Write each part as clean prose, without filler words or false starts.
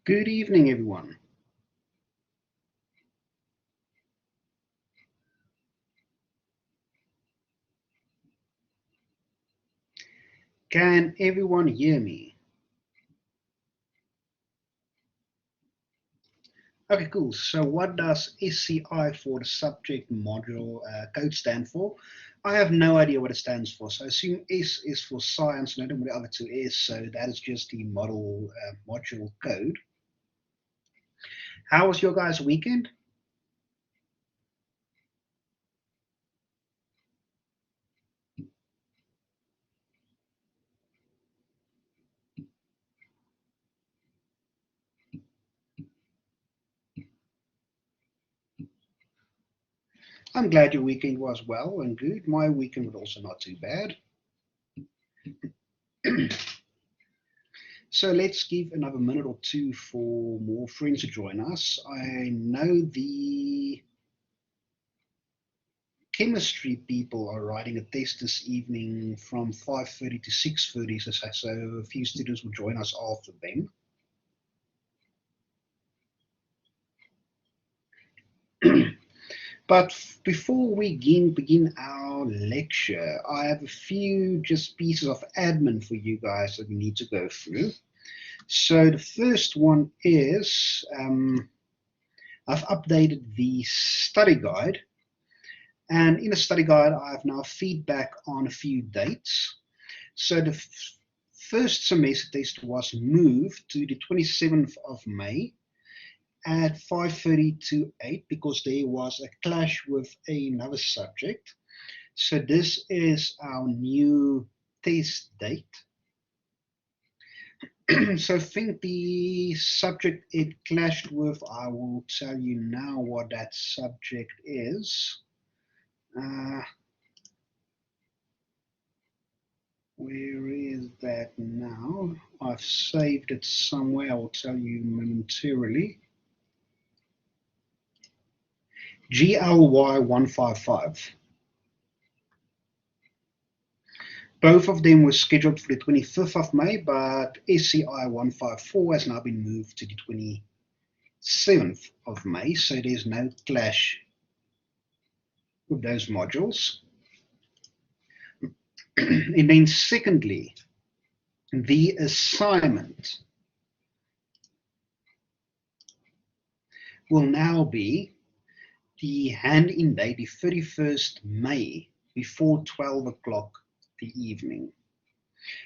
Good evening, everyone. Can everyone hear me? Okay, cool. So what does SCI for the subject module code stand for? I have no idea what it stands for. So I assume S is for science, and I don't know what the other two is. So that is just the module code. How was your guys' weekend? I'm glad your weekend was well and good. My weekend was also not too bad. So let's give another minute or two for more friends to join us. I know the chemistry people are writing a test this evening from 5:30 to 6:30, so a few students will join us after them. But before we begin our lecture, I have a few just pieces of admin for you guys that we need to go through. So the first one is I've updated the study guide. And in the study guide, I have now feedback on a few dates. So the first semester test was moved to the 27th of May at 5:30 to 8 because there was a clash with another subject. So this is our new test date. So I think the subject it clashed with, I will tell you now what that subject is. Where is that now? I've saved it somewhere. I will tell you momentarily. GLY 155. Both of them were scheduled for the 25th of May, but SCI 154 has now been moved to the 27th of May, so there's no clash with those modules. And then secondly, the assignment will now be the hand-in date, the 31st May, before 12 o'clock the evening.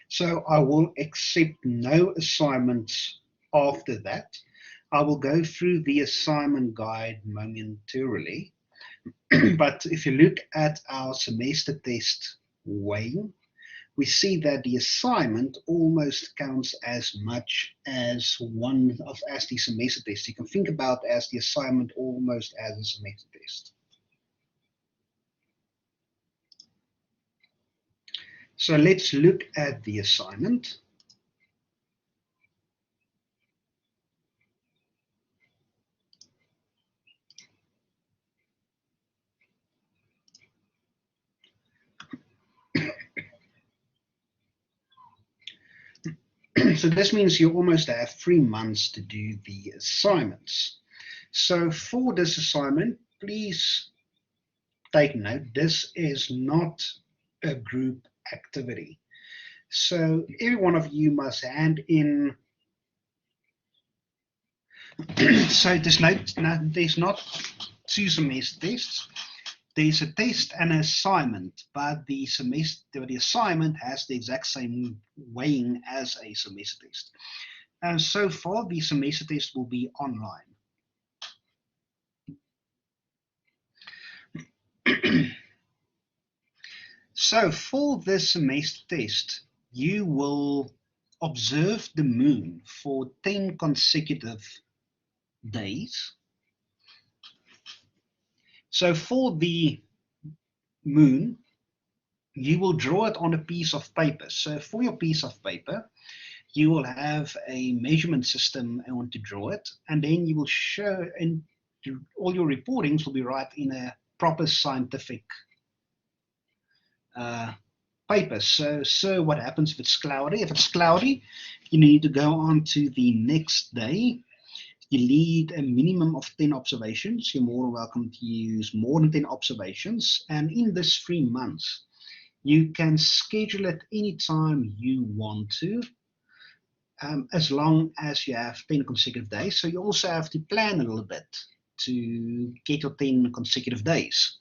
So I will accept no assignments after that. I will go through the assignment guide momentarily. But if you look at our semester test weighing, we see that the assignment almost counts as much as as the semester test. You can think about as the assignment almost as a semester test. So let's look at the assignment. So this means you almost have 3 months to do the assignments. So for this assignment, please take note, this is not a group activity. So every one of you must hand in. So there's not two semester tests. There's a test and an assignment, but the assignment has the exact same weighing as a semester test. And so far, the semester test will be online. So for this semester test, you will observe the moon for 10 consecutive days. So for the moon, you will draw it on a piece of paper. So for your piece of paper, you will have a measurement system and want to draw it, and then you will show, and all your reportings will be right in a proper scientific paper. So what happens if it's cloudy? If it's cloudy, you need to go on to the next day You need a minimum of 10 observations. You're more than welcome to use more than 10 observations. And in this 3 months, you can schedule it anytime you want to, as long as you have 10 consecutive days. So you also have to plan a little bit to get your 10 consecutive days.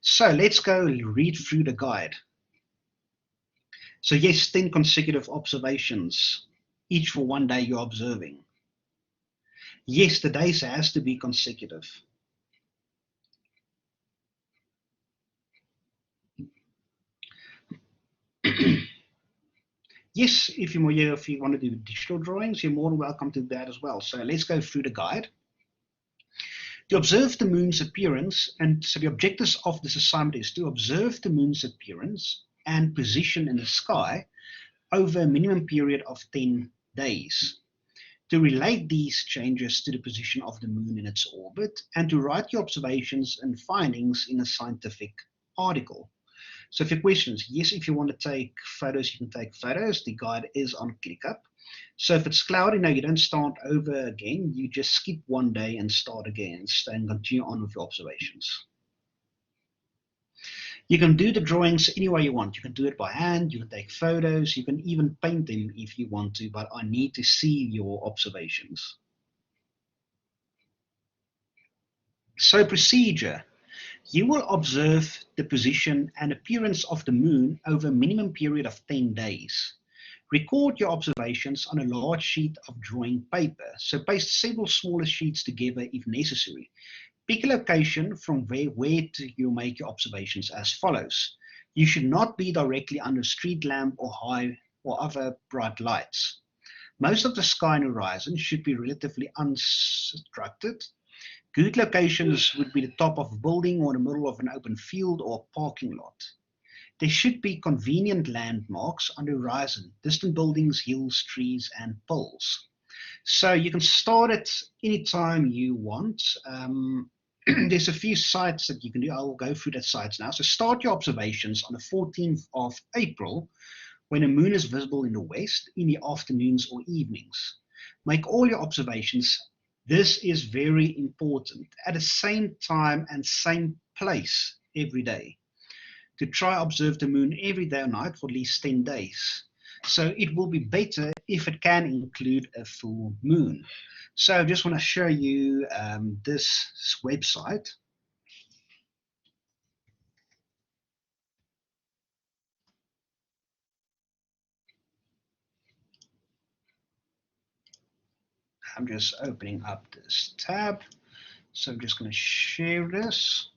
So let's go read through the guide. So yes, 10 consecutive observations, each for 1 day you're observing. Yes, the days has to be consecutive. Yes, if you want to do digital drawings, you're more than welcome to that as well. So let's go through the guide. To observe the moon's appearance, and so the objectives of this assignment is to observe the moon's appearance and position in the sky over a minimum period of 10 days. To relate these changes to the position of the moon in its orbit, and to write your observations and findings in a scientific article. So if your questions, yes, if you want to take photos, you can take photos. The guide is on ClickUp. So if it's cloudy, no, you don't start over again. You just skip 1 day and start again and continue on with your observations. You can do the drawings any way you want. You can do it by hand, you can take photos, you can even paint them if you want to, but I need to see your observations. So procedure. You will observe the position and appearance of the moon over a minimum period of 10 days. Record your observations on a large sheet of drawing paper, so paste several smaller sheets together if necessary. Pick a location from where you make your observations as follows. You should not be directly under a street lamp or high or other bright lights. Most of the sky and horizon should be relatively unobstructed. Good locations would be the top of a building or the middle of an open field or parking lot. There should be convenient landmarks on the horizon, distant buildings, hills, trees, and poles. So you can start it anytime you want. There's a few sites that you can do. I will go through the sites now. So start your observations on the 14th of April when the moon is visible in the west in the afternoons or evenings. Make all your observations. This is very important. At the same time and same place every day. To try observe the moon every day or night for at least 10 days. So it will be better if it can include a full moon. So I just want to show you this website. I'm just opening up this tab. So I'm just going to share this.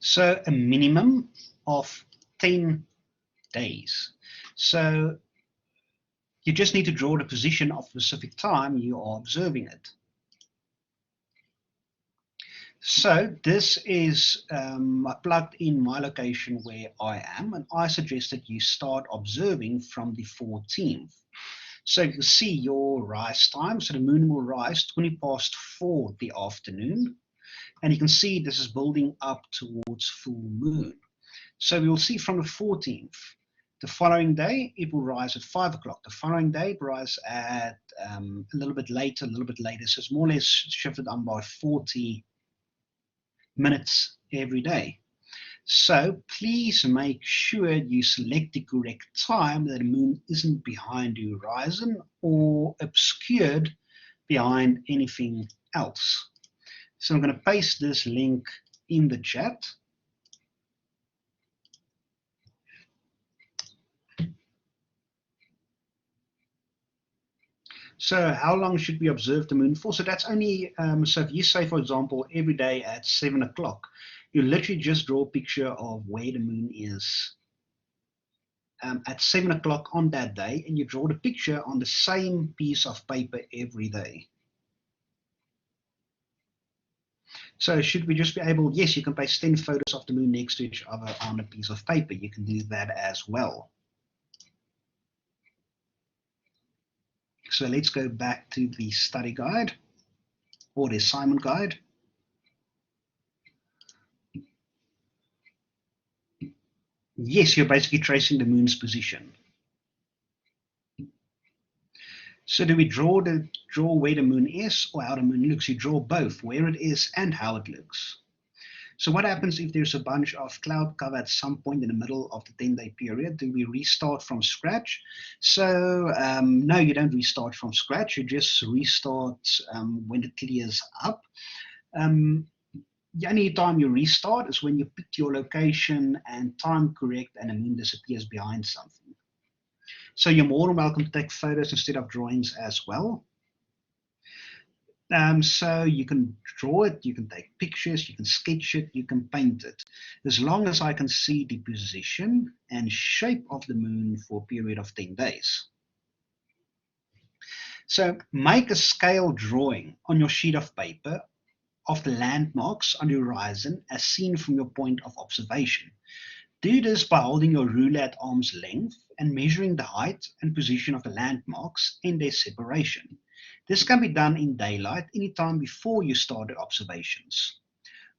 So a minimum of 10 days. So you just need to draw the position of a specific time you are observing it. So this is, I plugged in my location where I am, and I suggest that you start observing from the 14th. So you can see your rise time. So the moon will rise 4:20 the afternoon. And you can see this is building up towards full moon. So we will see from the 14th. The following day, it will rise at 5 o'clock. The following day, it will rise at a little bit later, a little bit later. So it's more or less shifted on by 40 minutes every day. So please make sure you select the correct time, that the moon isn't behind the horizon or obscured behind anything else. So I'm going to paste this link in the chat. So how long should we observe the moon for? So that's only, so if you say, for example, every day at 7 o'clock, you literally just draw a picture of where the moon is at 7 o'clock on that day, and you draw the picture on the same piece of paper every day. So should we just be able, yes, you can paste 10 photos of the moon next to each other on a piece of paper. You can do that as well. So let's go back to the study guide or the assignment guide. Yes, you're basically tracing the moon's position. So do we draw where the moon is or how the moon looks? You draw both, where it is and how it looks. So what happens if there's a bunch of cloud cover at some point in the middle of the 10-day period? Do we restart from scratch? So no, you don't restart from scratch. You just restart when it clears up. The only time you restart is when you pick your location and time correct and the moon disappears behind something. So you're more than welcome to take photos instead of drawings as well. So you can draw it, you can take pictures, you can sketch it, you can paint it. As long as I can see the position and shape of the moon for a period of 10 days. So make a scale drawing on your sheet of paper of the landmarks on the horizon as seen from your point of observation. Do this by holding your ruler at arm's length and measuring the height and position of the landmarks and their separation. This can be done in daylight anytime before you start the observations.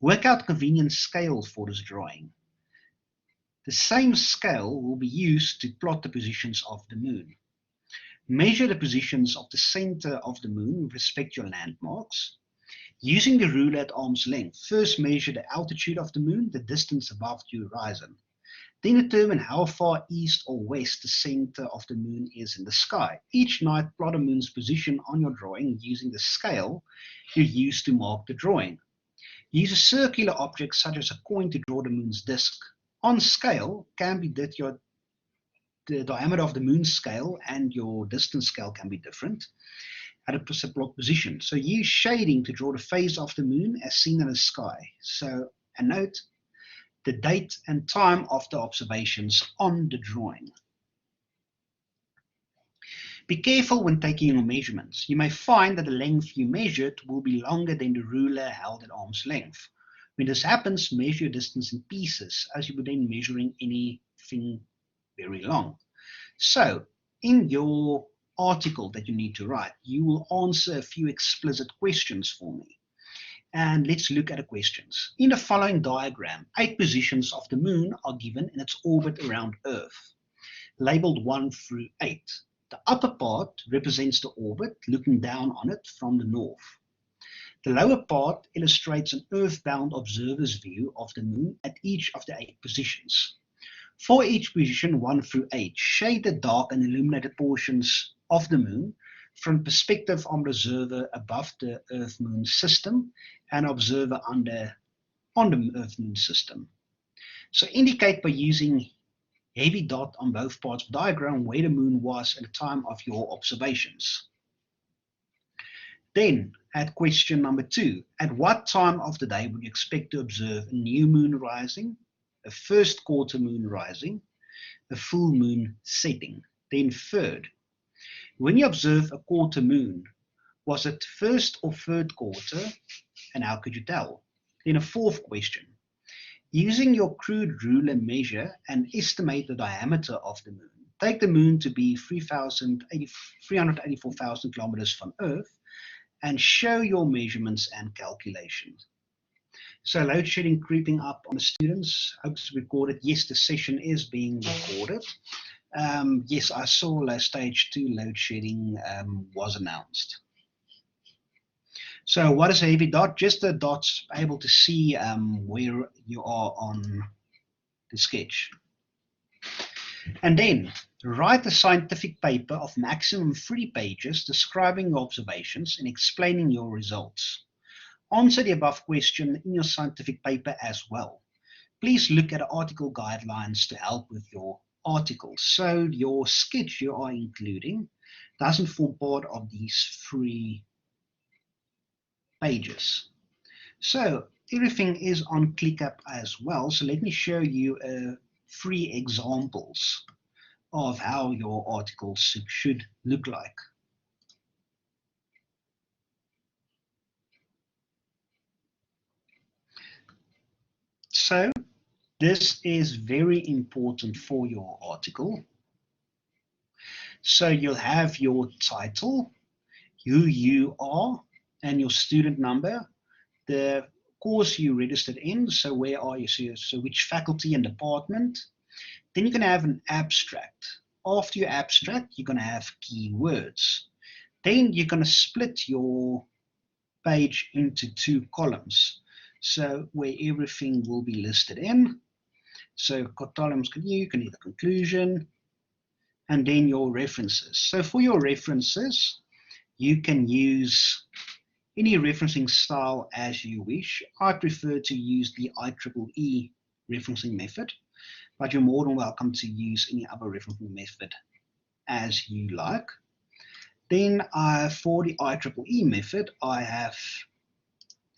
Work out convenient scale for this drawing. The same scale will be used to plot the positions of the moon. Measure the positions of the center of the moon with respect to your landmarks. Using the ruler at arm's length, first measure the altitude of the moon, the distance above the horizon. Then determine how far east or west the center of the moon is in the sky. Each night, plot the moon's position on your drawing using the scale you use to mark the drawing. Use a circular object such as a coin to draw the moon's disk. On scale can be that the diameter of the moon's scale and your distance scale can be different at a plot position. So use shading to draw the phase of the moon as seen in the sky. So a note, the date and time of the observations on the drawing. Be careful when taking your measurements. You may find that the length you measured will be longer than the ruler held at arm's length. When this happens, measure your distance in pieces, as you would then measuring anything very long. So, in your article that you need to write, you will answer a few explicit questions for me. And let's look at the questions. In the following diagram, 8 positions of the moon are given in its orbit around Earth, labeled 1 through 8. The upper part represents the orbit, looking down on it from the north. The lower part illustrates an earthbound observer's view of the moon at each of the 8 positions. For each position 1 through 8, shade the dark and illuminated portions of the moon from perspective of the observer above the Earth-Moon system and observer on the Earth-Moon system. So indicate by using heavy dot on both parts of the diagram where the moon was at the time of your observations. Then, at question number 2, at what time of the day would you expect to observe a new moon rising, a first quarter moon rising, a full moon setting? Then third, when you observe a quarter moon, was it first or third quarter, and how could you tell? Then a fourth question, using your crude ruler measure and estimate the diameter of the moon. Take the moon to be 384,000 kilometers from Earth and show your measurements and calculations. So load shedding creeping up on the students. Hope it's recorded. Yes, the session is being recorded. Yes, I saw stage 2 load shedding was announced. So what is a heavy dot? Just the dots able to see where you are on the sketch. And then write a scientific paper of maximum 3 pages describing your observations and explaining your results. Answer the above question in your scientific paper as well. Please look at the article guidelines to help with your article. So your sketch you are including doesn't form part of these 3 pages. So everything is on ClickUp as well. So let me show you 3 examples of how your articles should look like. So this is very important for your article. So you'll have your title, who you are, and your student number, the course you registered in, so where are you, so which faculty and department, Then you're going to have an abstract. After your abstract, you're going to have keywords. Then you're going to split your page into 2 columns. So where everything will be listed in. So columns you can either conclusion and then your references. So for your references, you can use any referencing style as you wish. I prefer to use the IEEE referencing method, but you're more than welcome to use any other referencing method as you like. Then for the IEEE method, I have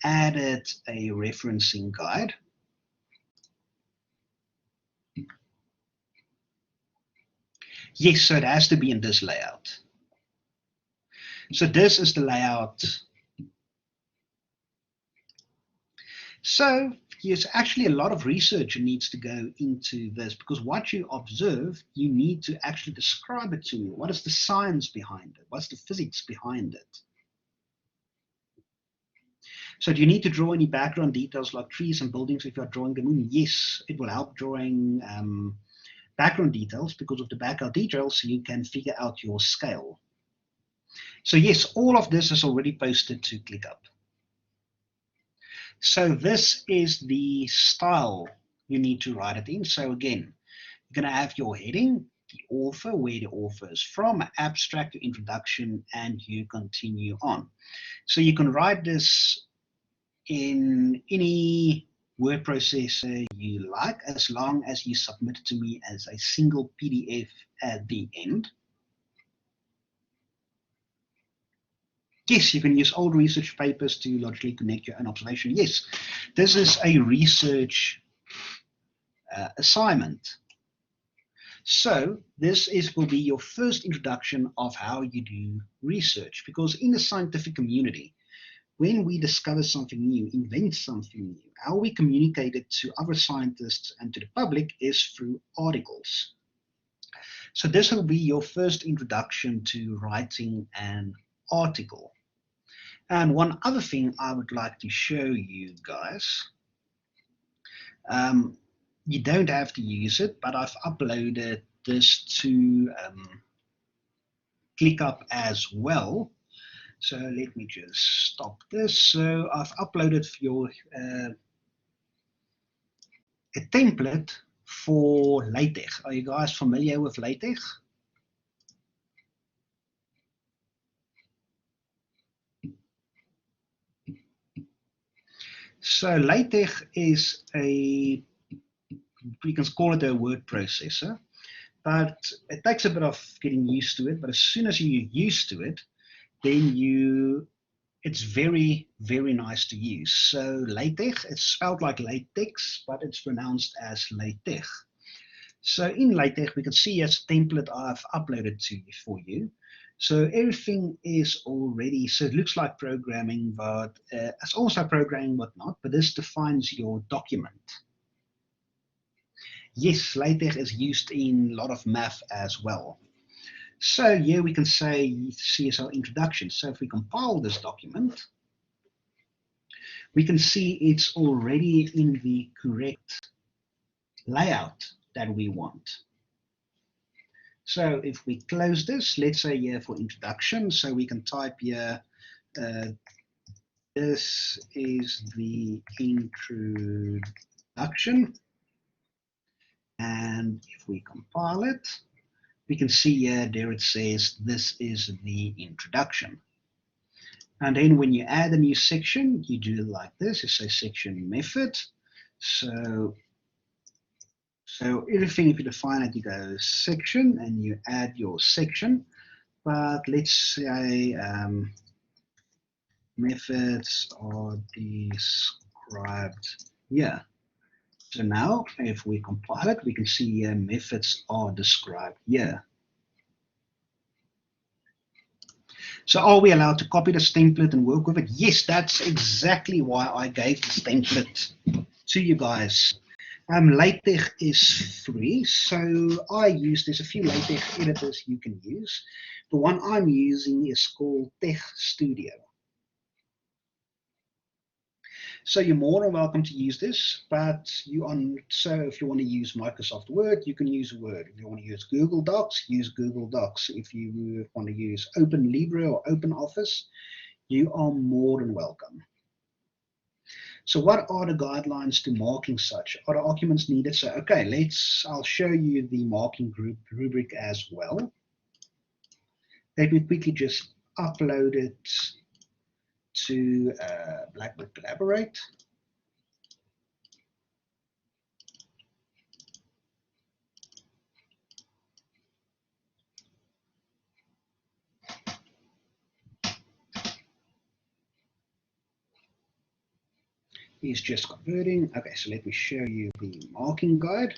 added a referencing guide. Yes, so it has to be in this layout. So this is the layout. So there's actually a lot of research that needs to go into this, because what you observe, you need to actually describe it to me. What is the science behind it? What's the physics behind it? So do you need to draw any background details like trees and buildings if you're drawing the moon? Yes, it will help drawing background details, because of the background details you can figure out your scale. So yes, all of this is already posted to ClickUp. So this is the style you need to write it in. So again, you're going to have your heading, the author, where the author is from, abstract, your introduction, and you continue on. So you can write this in any word processor you like, as long as you submit it to me as a single PDF at the end. Yes, you can use old research papers to logically connect your own observation. Yes, this is a research assignment. So this will be your first introduction of how you do research, because in the scientific community, when we discover something new, invent something new, how we communicate it to other scientists and to the public is through articles. So this will be your first introduction to writing an article. And one other thing I would like to show you guys, you don't have to use it, but I've uploaded this to ClickUp as well. So let me just stop this. So I've uploaded your a template for LaTeX. Are you guys familiar with LaTeX? So LaTeX is we can call it a word processor, but it takes a bit of getting used to it. But as soon as you're used to it, then it's very, very nice to use. So LaTeX, it's spelled like latex, but it's pronounced as LaTeX. So in LaTeX, we can see as a template I've uploaded for you. So everything is already, so it looks like programming, but it's also programming, but not. But this defines your document. Yes, LaTeX is used in a lot of math as well. So here we can say CSL introduction. So if we compile this document, we can see it's already in the correct layout that we want. So if we close this, let's say here for introduction, so we can type here, this is the introduction. And if we compile it, we can see here, there it says, this is the introduction. And then when you add a new section, you do it like this. It's a section method. So everything, if you define it, you go section and you add your section. But let's say methods are described here. So now if we compile it, we can see here methods are described here. So are we allowed to copy this template and work with it? Yes, that's exactly why I gave this template to you guys. LaTeX is free, so there's a few LaTeX editors you can use. The one I'm using is called TeX Studio. So you're more than welcome to use this, but so if you want to use Microsoft Word, you can use Word. If you want to use Google Docs, use Google Docs. If you want to use OpenLibre or OpenOffice, you are more than welcome. So what are the guidelines to marking such? Are the arguments needed? So okay, I'll show you the marking group rubric as well. Let me quickly just upload it to Blackboard Collaborate. He's just converting. Okay, so let me show you the marking guide.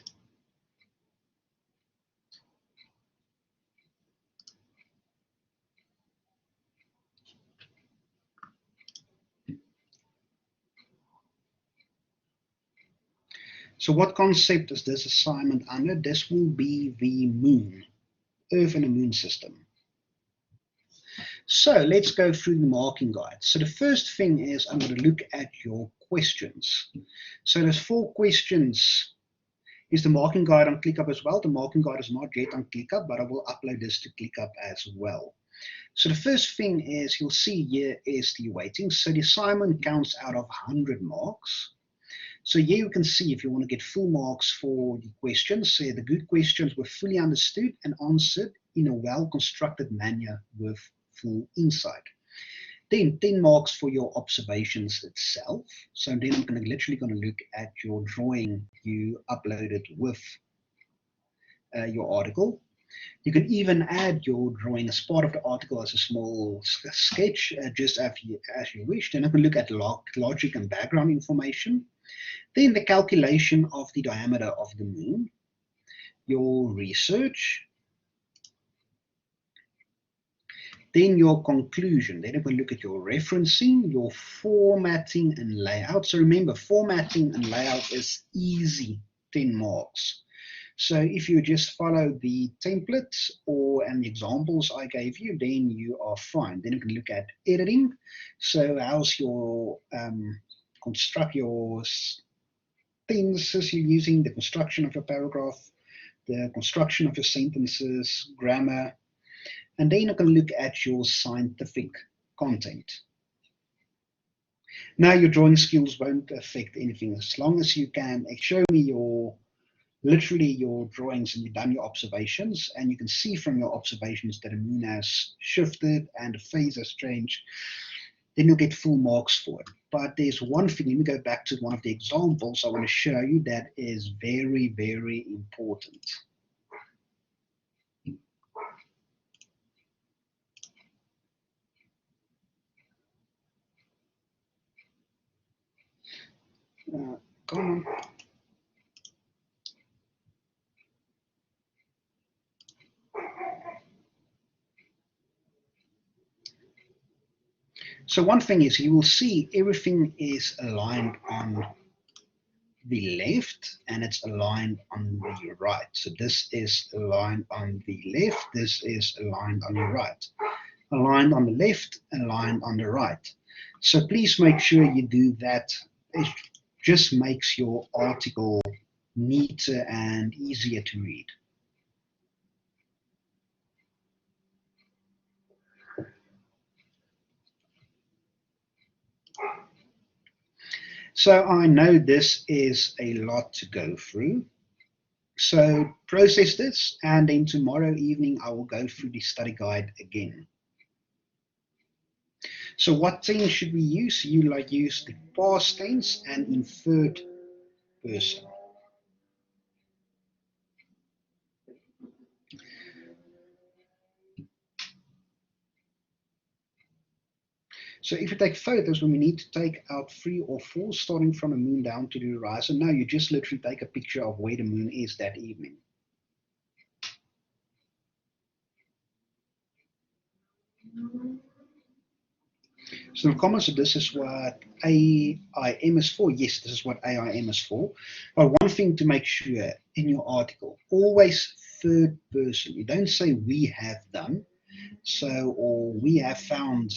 So what concept is this assignment under? This will be the moon, Earth and the moon system. So let's go through the marking guide. So the first thing is I'm going to look at your questions. So there's 4 questions. Is the marking guide on ClickUp as well? The marking guide is not yet on ClickUp, but I will upload this to ClickUp as well. So the first thing is you'll see here is the weighting. So the assignment counts out of 100 marks. So here you can see if you want to get full marks for the questions, say the good questions were fully understood and answered in a well-constructed manner with full insight. Then 10 marks for your observations itself. So then I'm literally going to look at your drawing you uploaded with your article. You can even add your drawing as part of the article as a small sketch, just as you wish. Then I can look at logic and background information. Then the calculation of the diameter of the moon, your research, then your conclusion. Then I can look at your referencing, your formatting and layout. So remember, formatting and layout is easy, 10 marks. So if you just follow the templates and the examples I gave you, then you are fine. Then you can look at editing. So how's your construct your sentences you're using, the construction of your paragraph, the construction of your sentences, grammar, and then you can look at your scientific content. Now your drawing skills won't affect anything as long as you can show me literally your drawings and you've done your observations, and you can see from your observations that the moon has shifted and the phase has changed, then you'll get full marks for it. But there's one thing, let me go back to one of the examples I want to show you that is very, very important. Come on. So one thing is you will see everything is aligned on the left and it's aligned on the right. So this is aligned on the left, this is aligned on the right. Aligned on the left, aligned on the right. So please make sure you do that. It just makes your article neater and easier to read. So I know this is a lot to go through. So process this, and then tomorrow evening I will go through the study guide again. So what tense should we use? You use the past tense and in third person. So if you take photos, when we need to take out 3 or 4, starting from the moon down to the horizon, now you just literally take a picture of where the moon is that evening. So in the comments, this is what AIM is for. Yes, this is what AIM is for. But one thing to make sure in your article, always third person. You don't say we have done, or we have found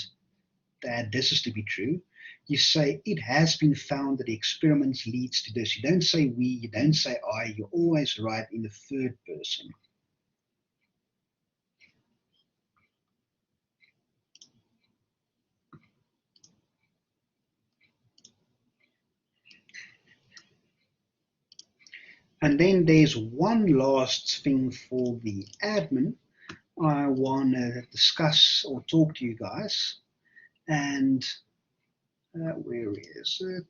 that this is to be true. you say it has been found that the experiment leads to this. You don't say we, you don't say I, you always write in the third person. And then there's one last thing for the admin I want to discuss or talk to you guys. And where is it?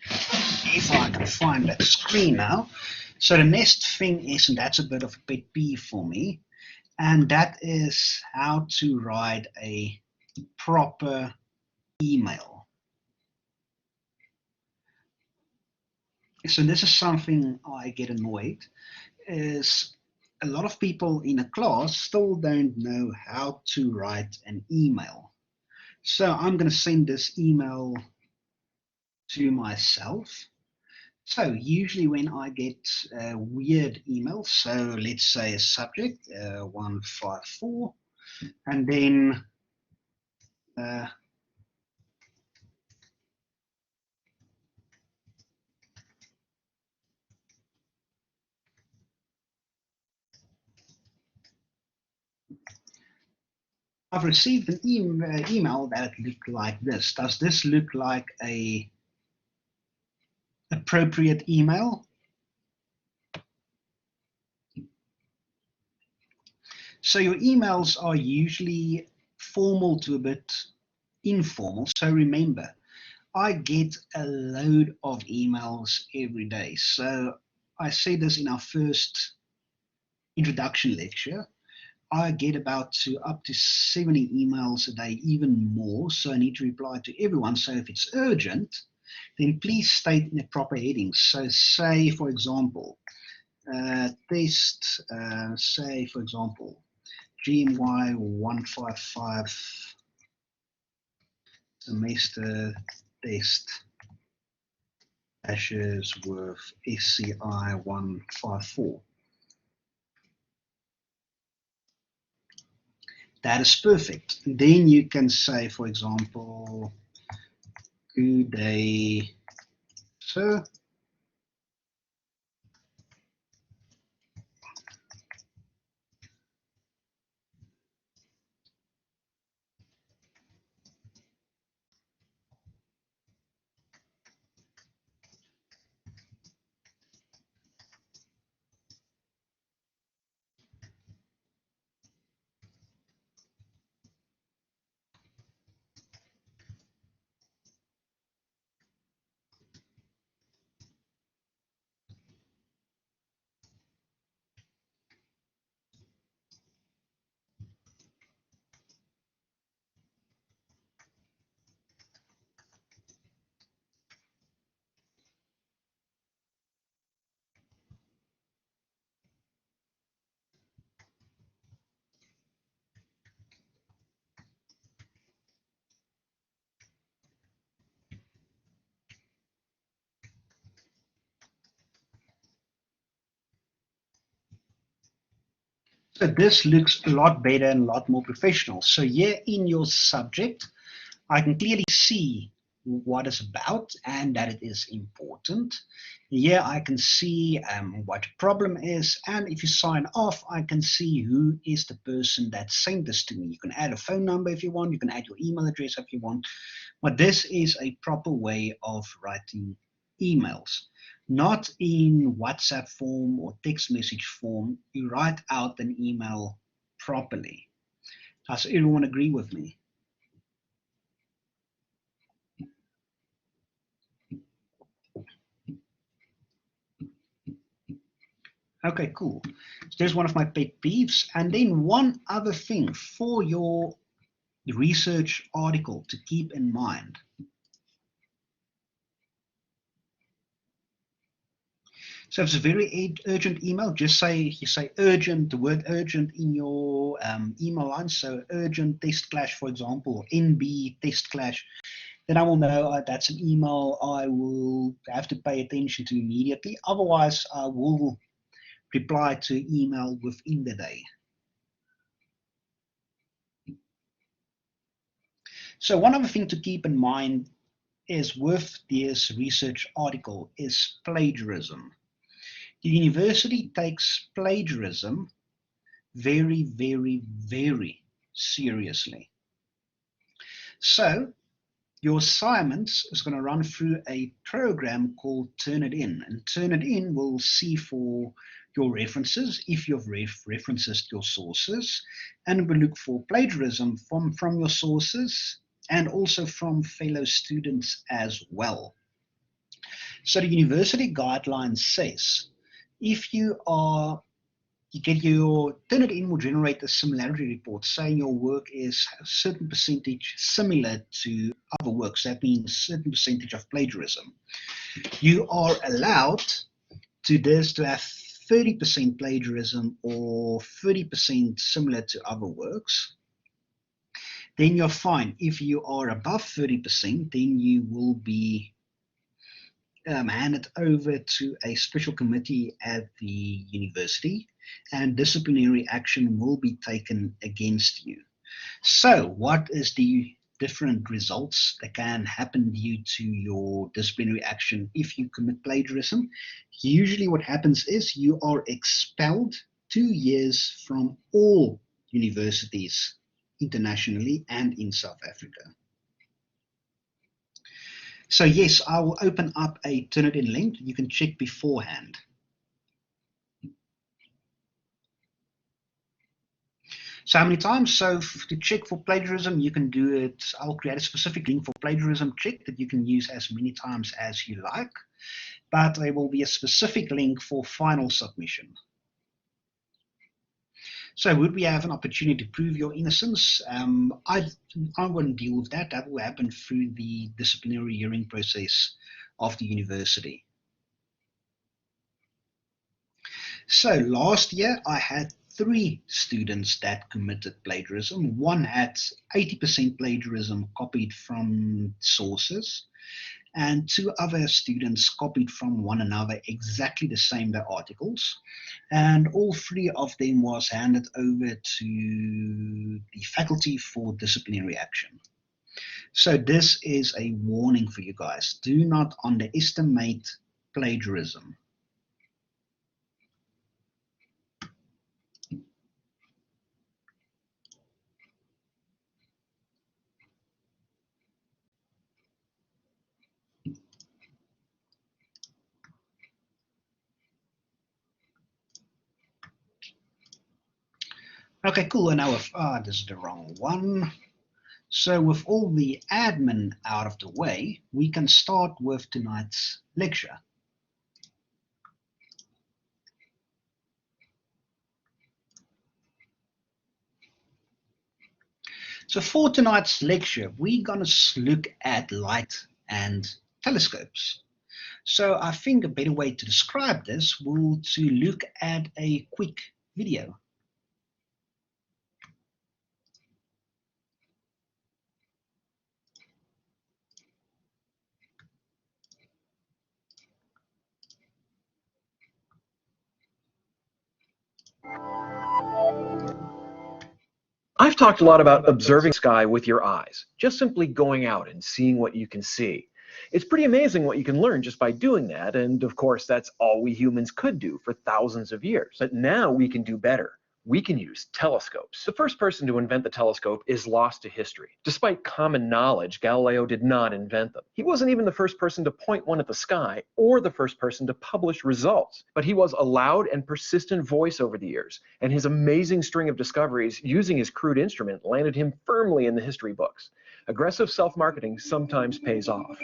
If I can find that screen now. So the next thing is, and that's a bit of a pet peeve for me, and that is how to write a proper email. So this is something I get annoyed, is a lot of people in a class still don't know how to write an email. So I'm going to send this email to myself. So usually when I get a weird email, so let's say a subject 154, and then I've received an email that looked like this. Does this look like a appropriate email? So your emails are usually formal to a bit informal. So remember, I get a load of emails every day. So I said this in our first introduction lecture. I get about up to 70 emails a day, even more. So I need to reply to everyone. So if it's urgent, then please state in the proper headings. So say, for example, test, say, for example, GMY 155 semester test dashes with SCI 154. That is perfect. Then you can say, for example, good day, sir. So this looks a lot better and a lot more professional. So here in your subject, I can clearly see what it's about and that it is important. Here I can see what the problem is, and if you sign off, I can see who is the person that sent this to me. You can add a phone number if you want, you can add your email address if you want, but this is a proper way of writing emails. Not in WhatsApp form or text message form. You write out an email properly. Does everyone agree with me? Okay, cool. So there's one of my pet peeves. And then one other thing for your research article to keep in mind. So if it's a very urgent email, just say, you say urgent, the word urgent in your email line. So urgent test clash, for example, or NB test clash. Then I will know that's an email I will have to pay attention to immediately. Otherwise, I will reply to email within the day. So one other thing to keep in mind is with this research article is plagiarism. The university takes plagiarism very, very, very seriously. So your assignment is going to run through a program called Turnitin, and Turnitin will see for your references, if you've references your sources, and will look for plagiarism from your sources and also from fellow students as well. So the university guidelines says if you get your Turnitin will generate a similarity report saying your work is a certain percentage similar to other works. That means a certain percentage of plagiarism. You are allowed to have 30% plagiarism or 30% similar to other works. Then you're fine. If you are above 30%, then you will be handed over to a special committee at the university, and disciplinary action will be taken against you. So what is the different results that can happen due to your disciplinary action if you commit plagiarism? Usually what happens is you are expelled 2 years from all universities internationally and in South Africa. So yes, I will open up a Turnitin link. You can check beforehand. So how many times? So to check for plagiarism, you can do it. I'll create a specific link for plagiarism check that you can use as many times as you like. But there will be a specific link for final submission. So would we have an opportunity to prove your innocence? I wouldn't deal with that. That will happen through the disciplinary hearing process of the university. So last year I had 3 students that committed plagiarism. One had 80% plagiarism copied from sources, and 2 other students copied from one another exactly the same their articles, and all 3 of them was handed over to the faculty for disciplinary action. So this is a warning for you guys. Do not underestimate plagiarism. Okay, cool. And now with, this is the wrong one. So with all the admin out of the way, we can start with tonight's lecture. So for tonight's lecture, we're going to look at light and telescopes. So I think a better way to describe this will to look at a quick video. I've talked a lot about observing the sky with your eyes, just simply going out and seeing what you can see. It's pretty amazing what you can learn just by doing that, and of course that's all we humans could do for thousands of years. But now we can do better. We can use telescopes. The first person to invent the telescope is lost to history. Despite common knowledge, Galileo did not invent them. He wasn't even the first person to point one at the sky or the first person to publish results. But he was a loud and persistent voice over the years, and his amazing string of discoveries using his crude instrument landed him firmly in the history books. Aggressive self-marketing sometimes pays off.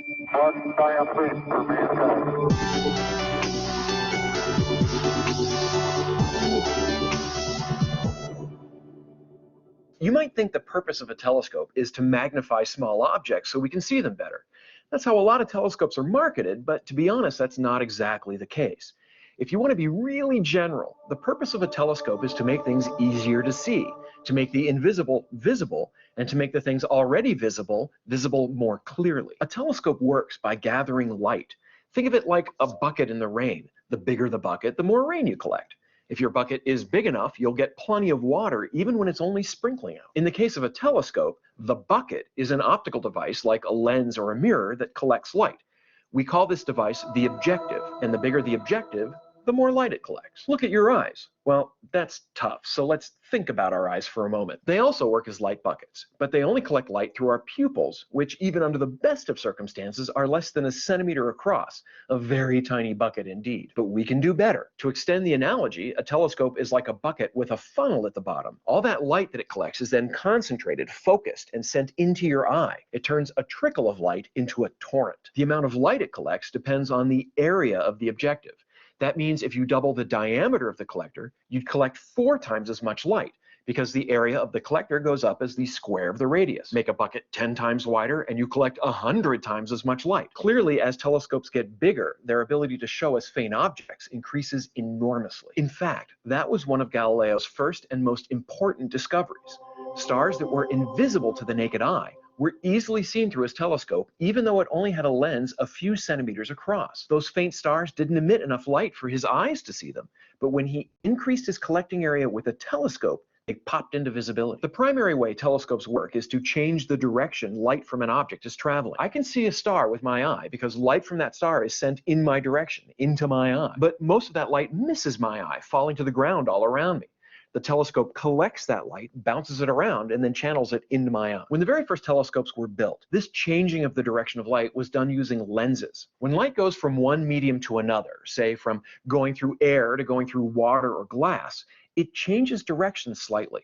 You might think the purpose of a telescope is to magnify small objects so we can see them better. That's how a lot of telescopes are marketed, but to be honest, that's not exactly the case. If you want to be really general, the purpose of a telescope is to make things easier to see, to make the invisible visible, and to make the things already visible more clearly. A telescope works by gathering light. Think of it like a bucket in the rain. The bigger the bucket, the more rain you collect. If your bucket is big enough, you'll get plenty of water even when it's only sprinkling out. In the case of a telescope, the bucket is an optical device like a lens or a mirror that collects light. We call this device the objective, and the bigger the objective, the more light it collects. Look at your eyes. Well, that's tough, so let's think about our eyes for a moment. They also work as light buckets, but they only collect light through our pupils, which even under the best of circumstances are less than a centimeter across, a very tiny bucket indeed. But we can do better. To extend the analogy, a telescope is like a bucket with a funnel at the bottom. All that light that it collects is then concentrated, focused, and sent into your eye. It turns a trickle of light into a torrent. The amount of light it collects depends on the area of the objective. That means if you double the diameter of the collector, you'd collect 4 times as much light, because the area of the collector goes up as the square of the radius. Make a bucket 10 times wider and you collect 100 times as much light. Clearly, as telescopes get bigger, their ability to show us faint objects increases enormously. In fact, that was one of Galileo's first and most important discoveries. Stars that were invisible to the naked eye were easily seen through his telescope, even though it only had a lens a few centimeters across. Those faint stars didn't emit enough light for his eyes to see them, but when he increased his collecting area with a telescope, they popped into visibility. The primary way telescopes work is to change the direction light from an object is traveling. I can see a star with my eye because light from that star is sent in my direction, into my eye. But most of that light misses my eye, falling to the ground all around me. The telescope collects that light, bounces it around, and then channels it into my eye. When the very first telescopes were built, this changing of the direction of light was done using lenses. When light goes from one medium to another, say from going through air to going through water or glass, it changes direction slightly.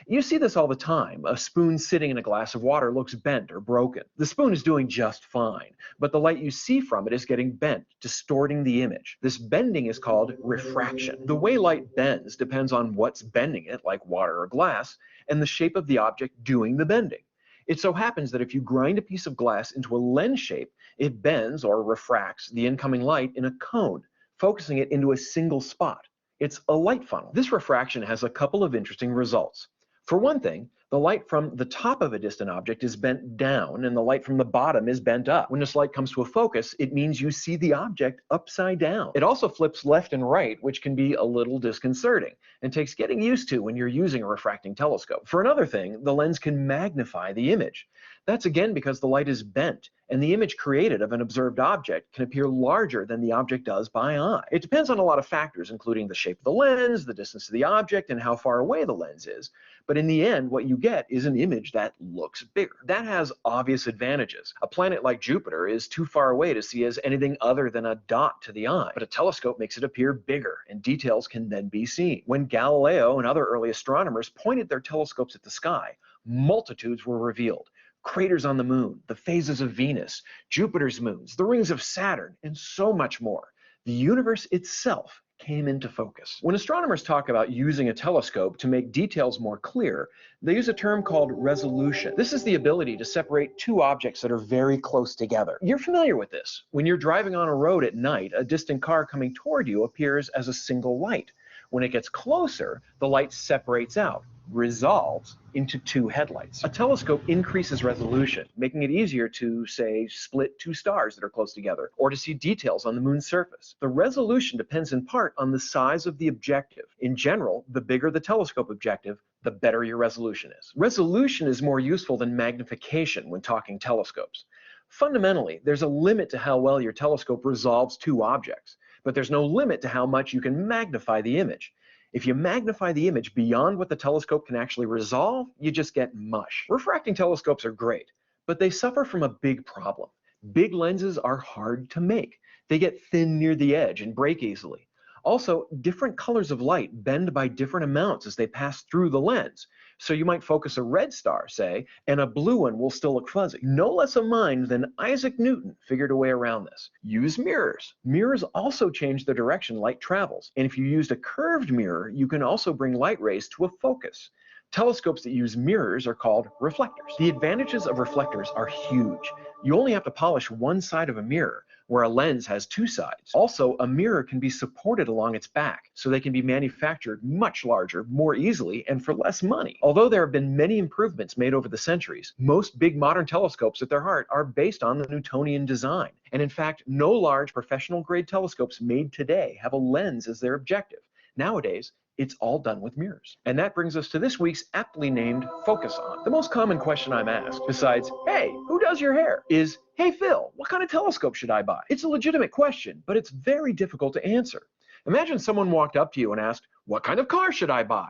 You see this all the time. A spoon sitting in a glass of water looks bent or broken. The spoon is doing just fine, but the light you see from it is getting bent, distorting the image. This bending is called refraction. The way light bends depends on what's bending it, like water or glass, and the shape of the object doing the bending. It so happens that if you grind a piece of glass into a lens shape, it bends or refracts the incoming light in a cone, focusing it into a single spot. It's a light funnel. This refraction has a couple of interesting results. For one thing, the light from the top of a distant object is bent down and the light from the bottom is bent up. When this light comes to a focus, it means you see the object upside down. It also flips left and right, which can be a little disconcerting and takes getting used to when you're using a refracting telescope. For another thing, the lens can magnify the image. That's again because the light is bent and the image created of an observed object can appear larger than the object does by eye. It depends on a lot of factors, including the shape of the lens, the distance to the object, and how far away the lens is. But in the end, what you get is an image that looks bigger. That has obvious advantages. A planet like Jupiter is too far away to see as anything other than a dot to the eye, but a telescope makes it appear bigger, and details can then be seen. When Galileo and other early astronomers pointed their telescopes at the sky, multitudes were revealed. Craters on the moon, the phases of Venus, Jupiter's moons, the rings of Saturn, and so much more. The universe itself came into focus. When astronomers talk about using a telescope to make details more clear, they use a term called resolution. This is the ability to separate two objects that are very close together. You're familiar with this. When you're driving on a road at night, a distant car coming toward you appears as a single light. When it gets closer, the light separates out, resolves into two headlights. A telescope increases resolution, making it easier to, say, split two stars that are close together, or to see details on the moon's surface. The resolution depends in part on the size of the objective. In general, the bigger the telescope objective, the better your resolution is. Resolution is more useful than magnification when talking telescopes. Fundamentally, there's a limit to how well your telescope resolves two objects, but there's no limit to how much you can magnify the image. If you magnify the image beyond what the telescope can actually resolve, you just get mush. Refracting telescopes are great, but they suffer from a big problem. Big lenses are hard to make. They get thin near the edge and break easily. Also, different colors of light bend by different amounts as they pass through the lens. So you might focus a red star, say, and a blue one will still look fuzzy. No less a mind than Isaac Newton figured a way around this. Use mirrors. Mirrors also change the direction light travels. And if you used a curved mirror, you can also bring light rays to a focus. Telescopes that use mirrors are called reflectors. The advantages of reflectors are huge. You only have to polish one side of a mirror, where a lens has two sides. Also, a mirror can be supported along its back, so they can be manufactured much larger, more easily, and for less money. Although there have been many improvements made over the centuries, most big modern telescopes at their heart are based on the Newtonian design. And in fact, no large professional-grade telescopes made today have a lens as their objective. Nowadays, It's all done with mirrors. And that brings us to this week's aptly named Focus On. The most common question I'm asked, besides, hey, who does your hair, is, hey Phil, what kind of telescope should I buy? It's a legitimate question, but it's very difficult to answer. Imagine someone walked up to you and asked, what kind of car should I buy?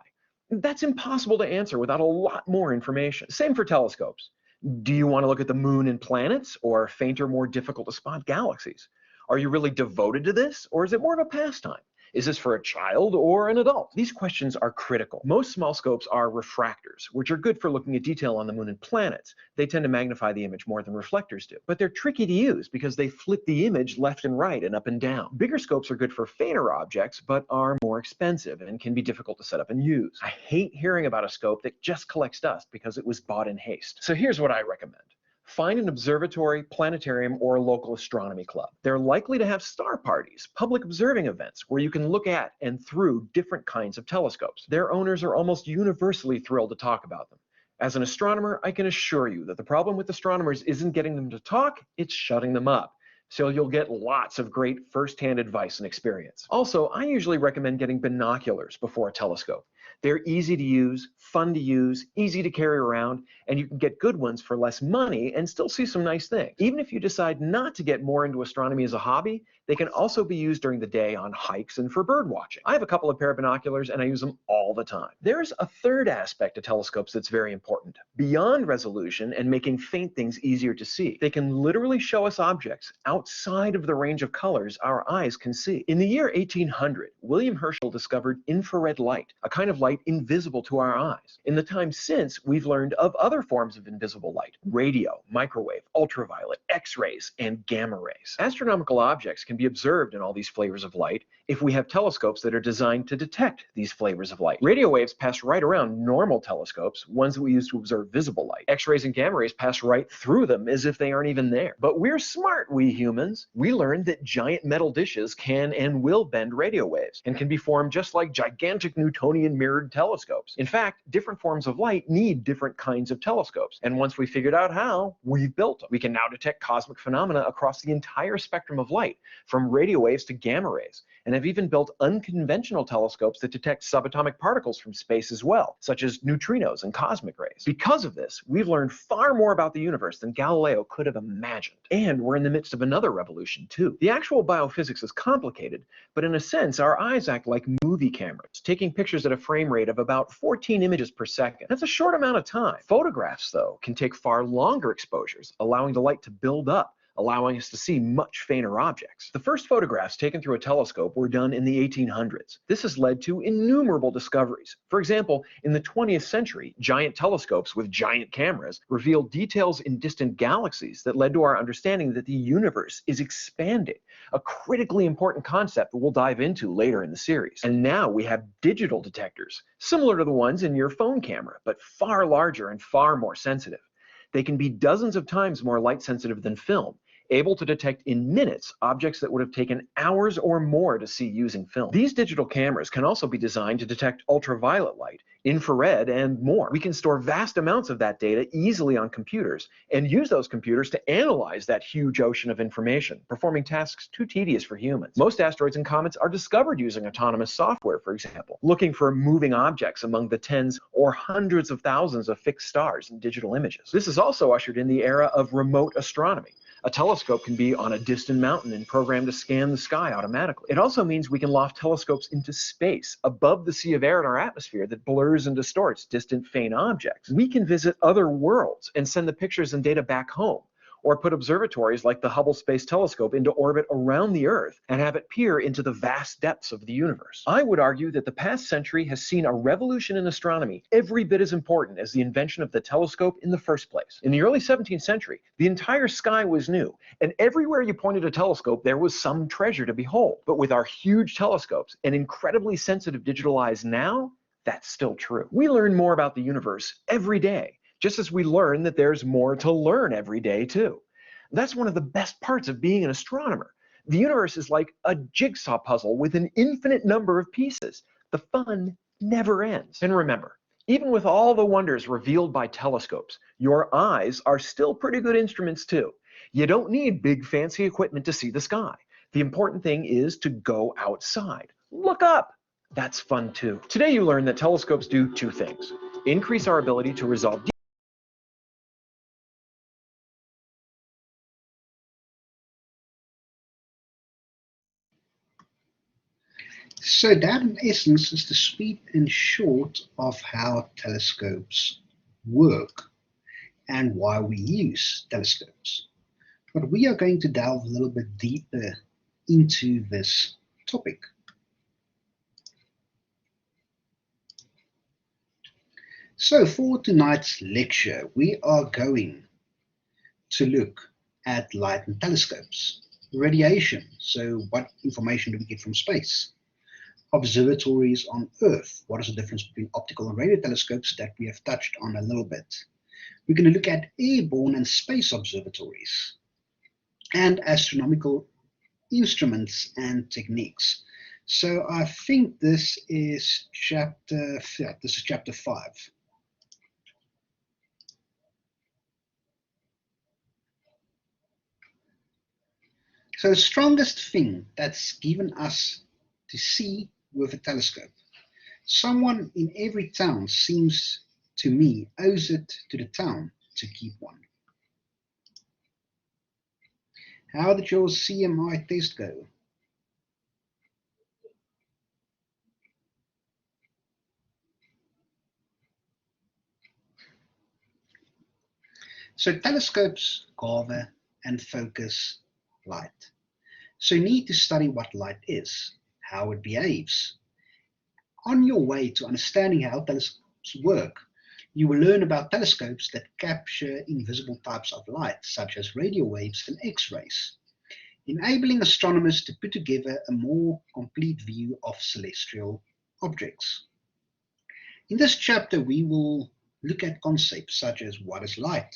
That's impossible to answer without a lot more information. Same for telescopes. Do you want to look at the moon and planets, or fainter, more difficult to spot galaxies? Are you really devoted to this, or is it more of a pastime? Is this for a child or an adult? These questions are critical. Most small scopes are refractors, which are good for looking at detail on the moon and planets. They tend to magnify the image more than reflectors do. But they're tricky to use because they flip the image left and right and up and down. Bigger scopes are good for fainter objects, but are more expensive and can be difficult to set up and use. I hate hearing about a scope that just collects dust because it was bought in haste. So here's what I recommend. Find an observatory, planetarium, or a local astronomy club. They're likely to have star parties, public observing events, where you can look at and through different kinds of telescopes. Their owners are almost universally thrilled to talk about them. As an astronomer, I can assure you that the problem with astronomers isn't getting them to talk, it's shutting them up. So you'll get lots of great first-hand advice and experience. Also, I usually recommend getting binoculars before a telescope. They're easy to use, fun to use, easy to carry around, and you can get good ones for less money and still see some nice things. Even if you decide not to get more into astronomy as a hobby, they can also be used during the day on hikes and for bird watching. I have a couple of pair of binoculars and I use them all the time. There's a third aspect to telescopes that's very important. Beyond resolution and making faint things easier to see, they can literally show us objects outside of the range of colors our eyes can see. In the year 1800, William Herschel discovered infrared light, a kind of light invisible to our eyes. In the time since, we've learned of other forms of invisible light: radio, microwave, ultraviolet, X-rays, and gamma rays. Astronomical objects can be observed in all these flavors of light if we have telescopes that are designed to detect these flavors of light. Radio waves pass right around normal telescopes, ones that we use to observe visible light. X-rays and gamma rays pass right through them as if they aren't even there. But we're smart, we humans. We learned that giant metal dishes can and will bend radio waves and can be formed just like gigantic Newtonian mirrored telescopes. In fact, different forms of light need different kinds of telescopes. And once we figured out how, we've built them. We can now detect cosmic phenomena across the entire spectrum of light, from radio waves to gamma rays, and have even built unconventional telescopes that detect subatomic particles from space as well, such as neutrinos and cosmic rays. Because of this, we've learned far more about the universe than Galileo could have imagined. And we're in the midst of another revolution, too. The actual biophysics is complicated, but in a sense, our eyes act like movie cameras, taking pictures at a frame rate of about 14 images per second. That's a short amount of time. Photographs, though, can take far longer exposures, allowing the light to build up, allowing us to see much fainter objects. The first photographs taken through a telescope were done in the 1800s. This has led to innumerable discoveries. For example, in the 20th century, giant telescopes with giant cameras revealed details in distant galaxies that led to our understanding that the universe is expanding, a critically important concept that we'll dive into later in the series. And now we have digital detectors, similar to the ones in your phone camera, but far larger and far more sensitive. They can be dozens of times more light sensitive than film, able to detect in minutes objects that would have taken hours or more to see using film. These digital cameras can also be designed to detect ultraviolet light, infrared, and more. We can store vast amounts of that data easily on computers and use those computers to analyze that huge ocean of information, performing tasks too tedious for humans. Most asteroids and comets are discovered using autonomous software, for example, looking for moving objects among the tens or hundreds of thousands of fixed stars in digital images. This has also ushered in the era of remote astronomy. A telescope can be on a distant mountain and programmed to scan the sky automatically. It also means we can loft telescopes into space, above the sea of air in our atmosphere that blurs and distorts distant faint objects. We can visit other worlds and send the pictures and data back home, or put observatories like the Hubble Space Telescope into orbit around the Earth and have it peer into the vast depths of the universe. I would argue that the past century has seen a revolution in astronomy every bit as important as the invention of the telescope in the first place. In the early 17th century, the entire sky was new, and everywhere you pointed a telescope, there was some treasure to behold. But with our huge telescopes and incredibly sensitive digital eyes now, that's still true. We learn more about the universe every day, just as we learn that there's more to learn every day, too. That's one of the best parts of being an astronomer. The universe is like a jigsaw puzzle with an infinite number of pieces. The fun never ends. And remember, even with all the wonders revealed by telescopes, your eyes are still pretty good instruments, too. You don't need big fancy equipment to see the sky. The important thing is to go outside. Look up. That's fun too. Today you learned that telescopes do two things: increase our ability to resolve So that in essence is the sweet and short of how telescopes work and why we use telescopes. But we are going to delve a little bit deeper into this topic. So for tonight's lecture, we are going to look at light and telescopes, radiation, so what information do we get from space, observatories on Earth, what is the difference between optical and radio telescopes that we have touched on a little bit. We're going to look at airborne and space observatories and astronomical instruments and techniques. So I think this is chapter 5. So the strongest thing that's given us to see with a telescope. Someone in every town seems to me owes it to the town to keep one. How did your CMI test go? So telescopes gather and focus light. So you need to study what light is, how it behaves. On your way to understanding how telescopes work, you will learn about telescopes that capture invisible types of light, such as radio waves and X-rays, enabling astronomers to put together a more complete view of celestial objects. In this chapter, we will look at concepts such as what is light,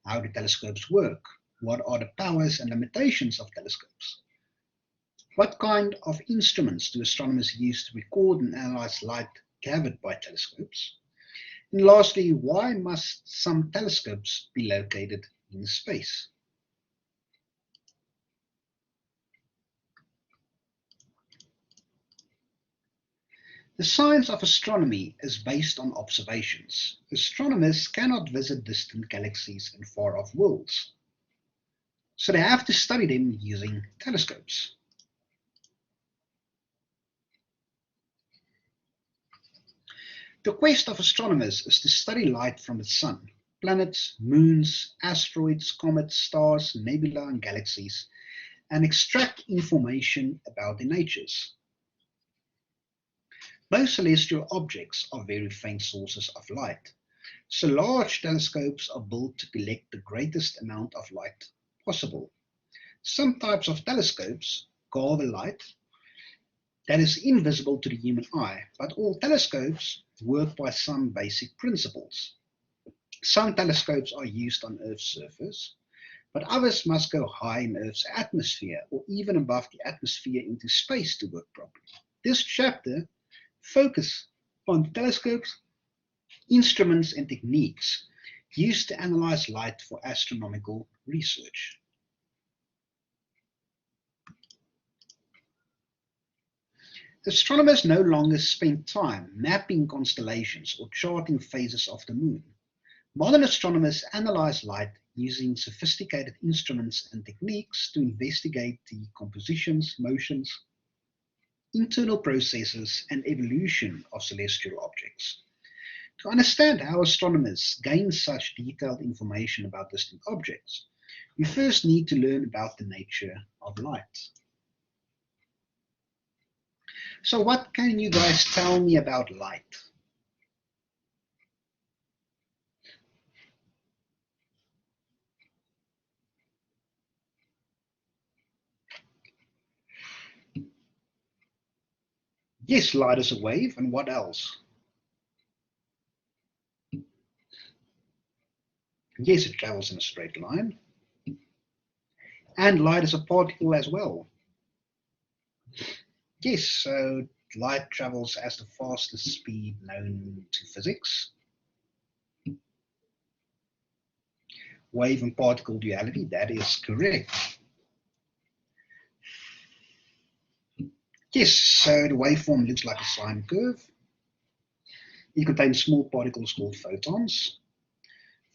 how do telescopes work, what are the powers and limitations of telescopes, what kind of instruments do astronomers use to record and analyze light gathered by telescopes, and lastly, why must some telescopes be located in space? The science of astronomy is based on observations. Astronomers cannot visit distant galaxies and far-off worlds, so they have to study them using telescopes. The quest of astronomers is to study light from the sun, planets, moons, asteroids, comets, stars, nebulae, and galaxies, and extract information about their natures. Most celestial objects are very faint sources of light, so large telescopes are built to collect the greatest amount of light possible. Some types of telescopes gather light that is invisible to the human eye, but all telescopes work by some basic principles. Some telescopes are used on Earth's surface, but others must go high in Earth's atmosphere or even above the atmosphere into space to work properly. This chapter focuses on telescopes, instruments, and techniques used to analyze light for astronomical research. Astronomers no longer spend time mapping constellations or charting phases of the moon. Modern astronomers analyze light using sophisticated instruments and techniques to investigate the compositions, motions, internal processes, and evolution of celestial objects. To understand how astronomers gain such detailed information about distant objects, we first need to learn about the nature of light. So what can you guys tell me about light? Yes, light is a wave, and what else? Yes, it travels in a straight line. And light is a particle as well. Yes, so light travels at the fastest speed known to physics. Wave and particle duality, that is correct. Yes, so the waveform looks like a sine curve. It contains small particles called photons.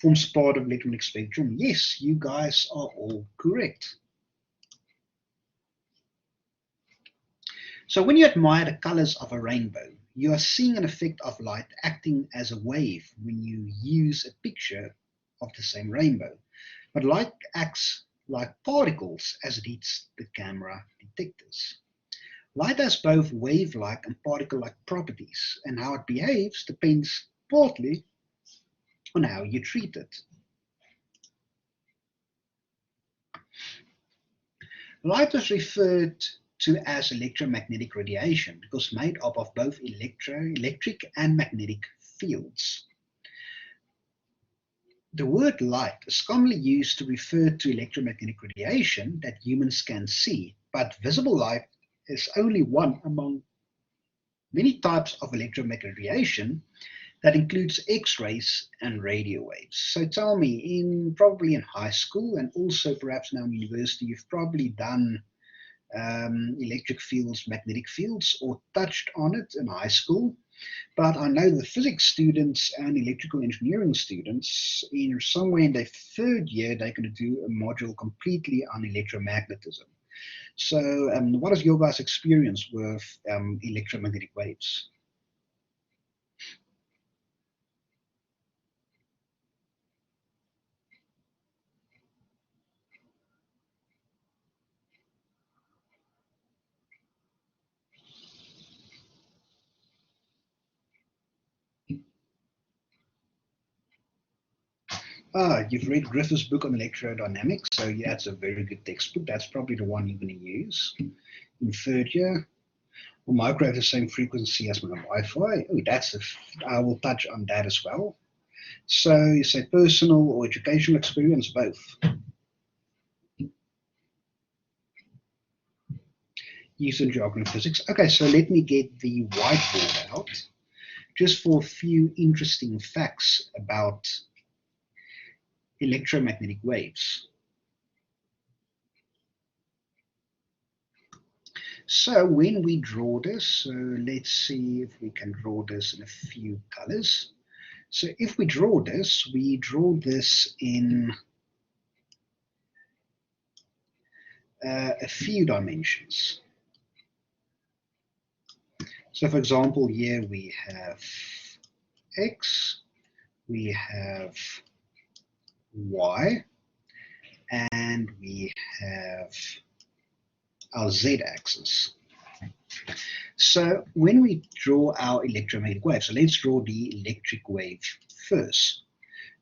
Forms part of electromagnetic spectrum. Yes, you guys are all correct. So when you admire the colors of a rainbow, you are seeing an effect of light acting as a wave when you use a picture of the same rainbow. But light acts like particles as it hits the camera detectors. Light has both wave-like and particle-like properties, and how it behaves depends partly on how you treat it. Light is referred to as electromagnetic radiation because made up of both electric and magnetic fields. The word light is commonly used to refer to electromagnetic radiation that humans can see, but visible light is only one among many types of electromagnetic radiation that includes X-rays and radio waves. So tell me, probably in high school and also perhaps now in university, you've probably done electric fields, magnetic fields, or touched on it in high school. But I know the physics students and electrical engineering students, somewhere in their third year, they're going to do a module completely on electromagnetism. So what is your guys' experience with electromagnetic waves? You've read Griffith's book on electrodynamics, so yeah, it's a very good textbook. That's probably the one you're going to use in third year. Will microwave the same frequency as my Wi-Fi? Oh, I will touch on that as well. So you say personal or educational experience, both. Use in geography and physics. Okay, so let me get the whiteboard out just for a few interesting facts about electromagnetic waves. So when we draw this, so let's see if we can draw this in a few colors. So if we draw this in a few dimensions. So for example, here we have X, we have Y, and we have our Z-axis. So when we draw our electromagnetic wave, so let's draw the electric wave first.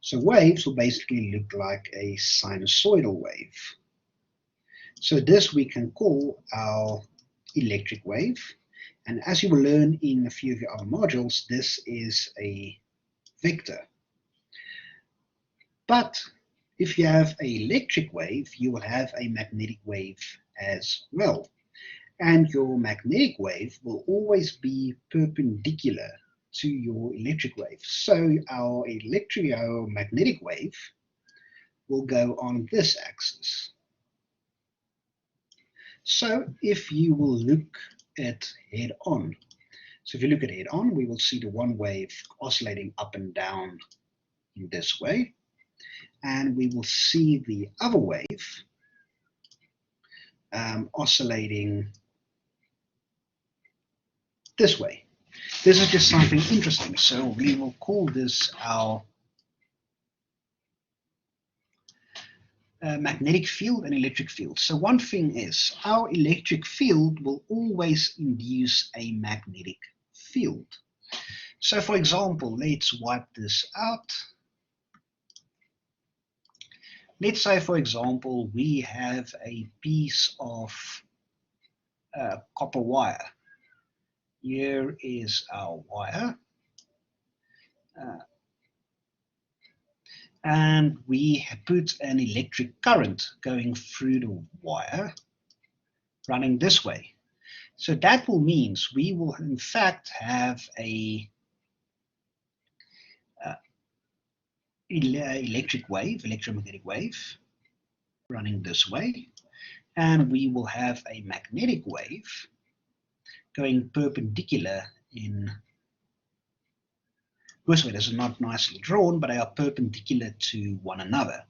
So waves will basically look like a sinusoidal wave. So this we can call our electric wave. And as you will learn in a few of your other modules, this is a vector. But if you have an electric wave, you will have a magnetic wave as well. And your magnetic wave will always be perpendicular to your electric wave. So our electromagnetic wave will go on this axis. So if you will look at head-on, so if you look at head-on, we will see the one wave oscillating up and down in this way. And we will see the other wave oscillating this way. This is just something interesting. So we will call this our magnetic field and electric field. So one thing is our electric field will always induce a magnetic field. So for example, let's wipe this out. Let's say, for example, we have a piece of copper wire. Here is our wire. And we put an electric current going through the wire, running this way. So that will mean we will in fact have a electric wave, electromagnetic wave, running this way. And we will have a magnetic wave going perpendicular in, this way this is not nicely drawn, but they are perpendicular to one another.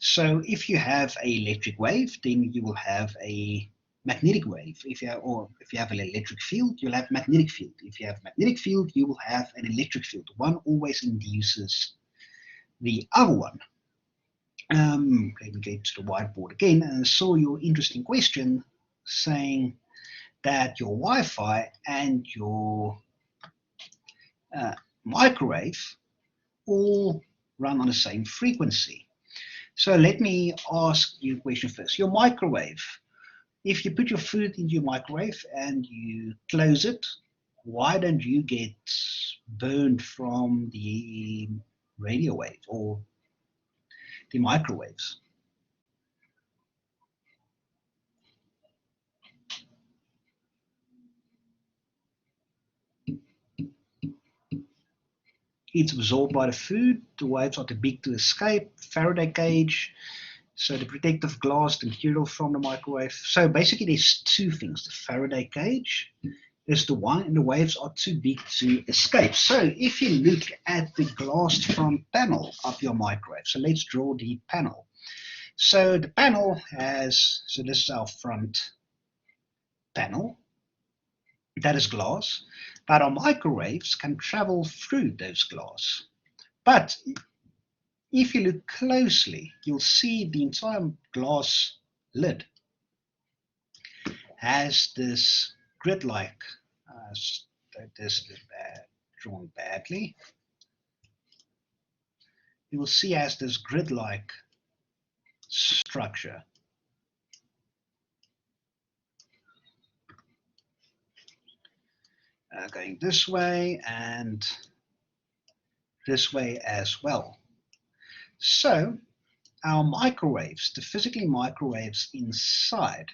So if you have an electric wave, then you will have a magnetic wave. If you have an electric field, you'll have magnetic field. If you have magnetic field, you will have an electric field. One always induces the other one. Let me get to the whiteboard again, and I saw your interesting question saying that your Wi-Fi and your microwave all run on the same frequency. So let me ask you a question first. Your microwave, if you put your food into your microwave and you close it, why don't you get burned from the radio wave or the microwaves? It's absorbed by the food, the waves are too big to escape, Faraday cage, so the protective glass, the material from the microwave. So basically there's two things, the Faraday cage is the one, and the waves are too big to escape. So if you look at the glass front panel of your microwave, so let's draw the panel. So the panel has, so this is our front panel, that is glass, but our microwaves can travel through those glass. But if you look closely, you'll see the entire glass lid has this grid-like, this is drawn badly. You will see as this grid-like structure. Going this way and this way as well. So our microwaves, the physical microwaves inside,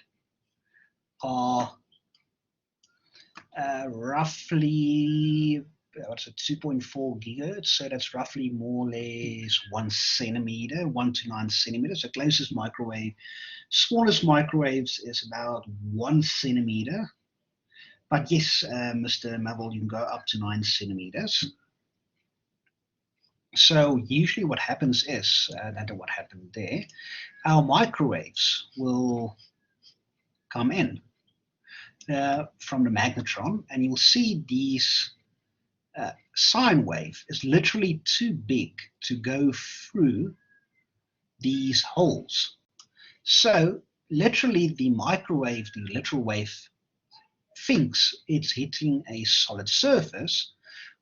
are roughly, what's it, 2.4 gigahertz, so that's roughly more or less 1 centimeter, 1 to 9 centimeters. The closest microwave, smallest microwaves is about 1 centimeter. But yes, Mr. Mavil, you can go up to 9 centimeters. So usually what happens is, that's what happened there, our microwaves will come in from the magnetron, and you'll see these sine wave is literally too big to go through these holes. So literally the microwave, the literal wave, thinks it's hitting a solid surface,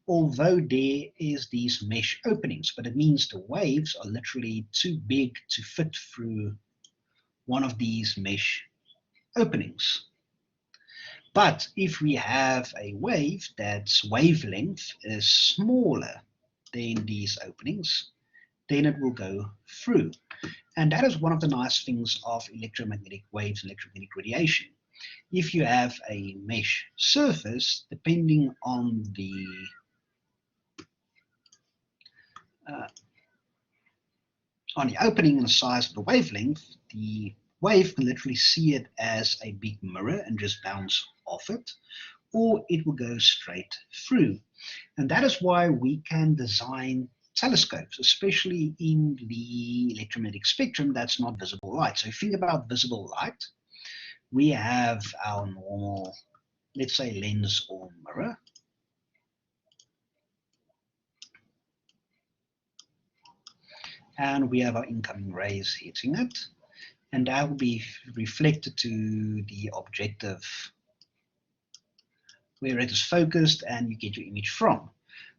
although there is these mesh openings, but it means the waves are literally too big to fit through one of these mesh openings. But if we have a wave that's wavelength is smaller than these openings, then it will go through. And that is one of the nice things of electromagnetic waves, electromagnetic radiation. If you have a mesh surface, depending on the opening and the size of the wavelength, the wave can literally see it as a big mirror and just bounce off it, or it will go straight through. And that is why we can design telescopes, especially in the electromagnetic spectrum that's not visible light. So if you think about visible light, we have our normal, let's say, lens or mirror. And we have our incoming rays hitting it, and that will be reflected to the objective where it is focused and you get your image from.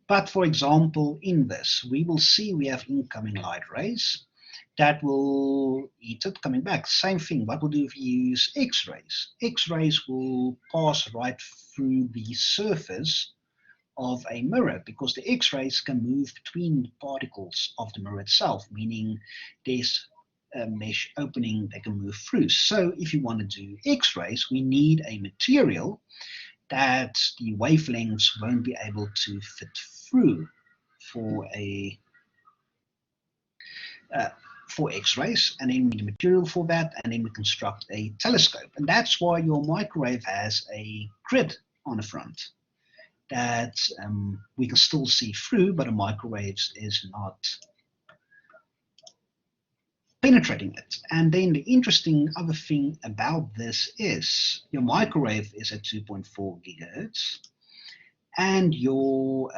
But for example, in this, we will see we have incoming light rays that will eat it coming back. Same thing, what we'll do if you use X-rays. X-rays will pass right through the surface of a mirror because the X-rays can move between the particles of the mirror itself, meaning there's a mesh opening they can move through. So if you want to do X-rays, we need a material that the wavelengths won't be able to fit through for a for X-rays, and then we need material for that, and then we construct a telescope. And that's why your microwave has a grid on the front that we can still see through, but a microwave is not penetrating it. And then the interesting other thing about this is your microwave is at 2.4 gigahertz, and your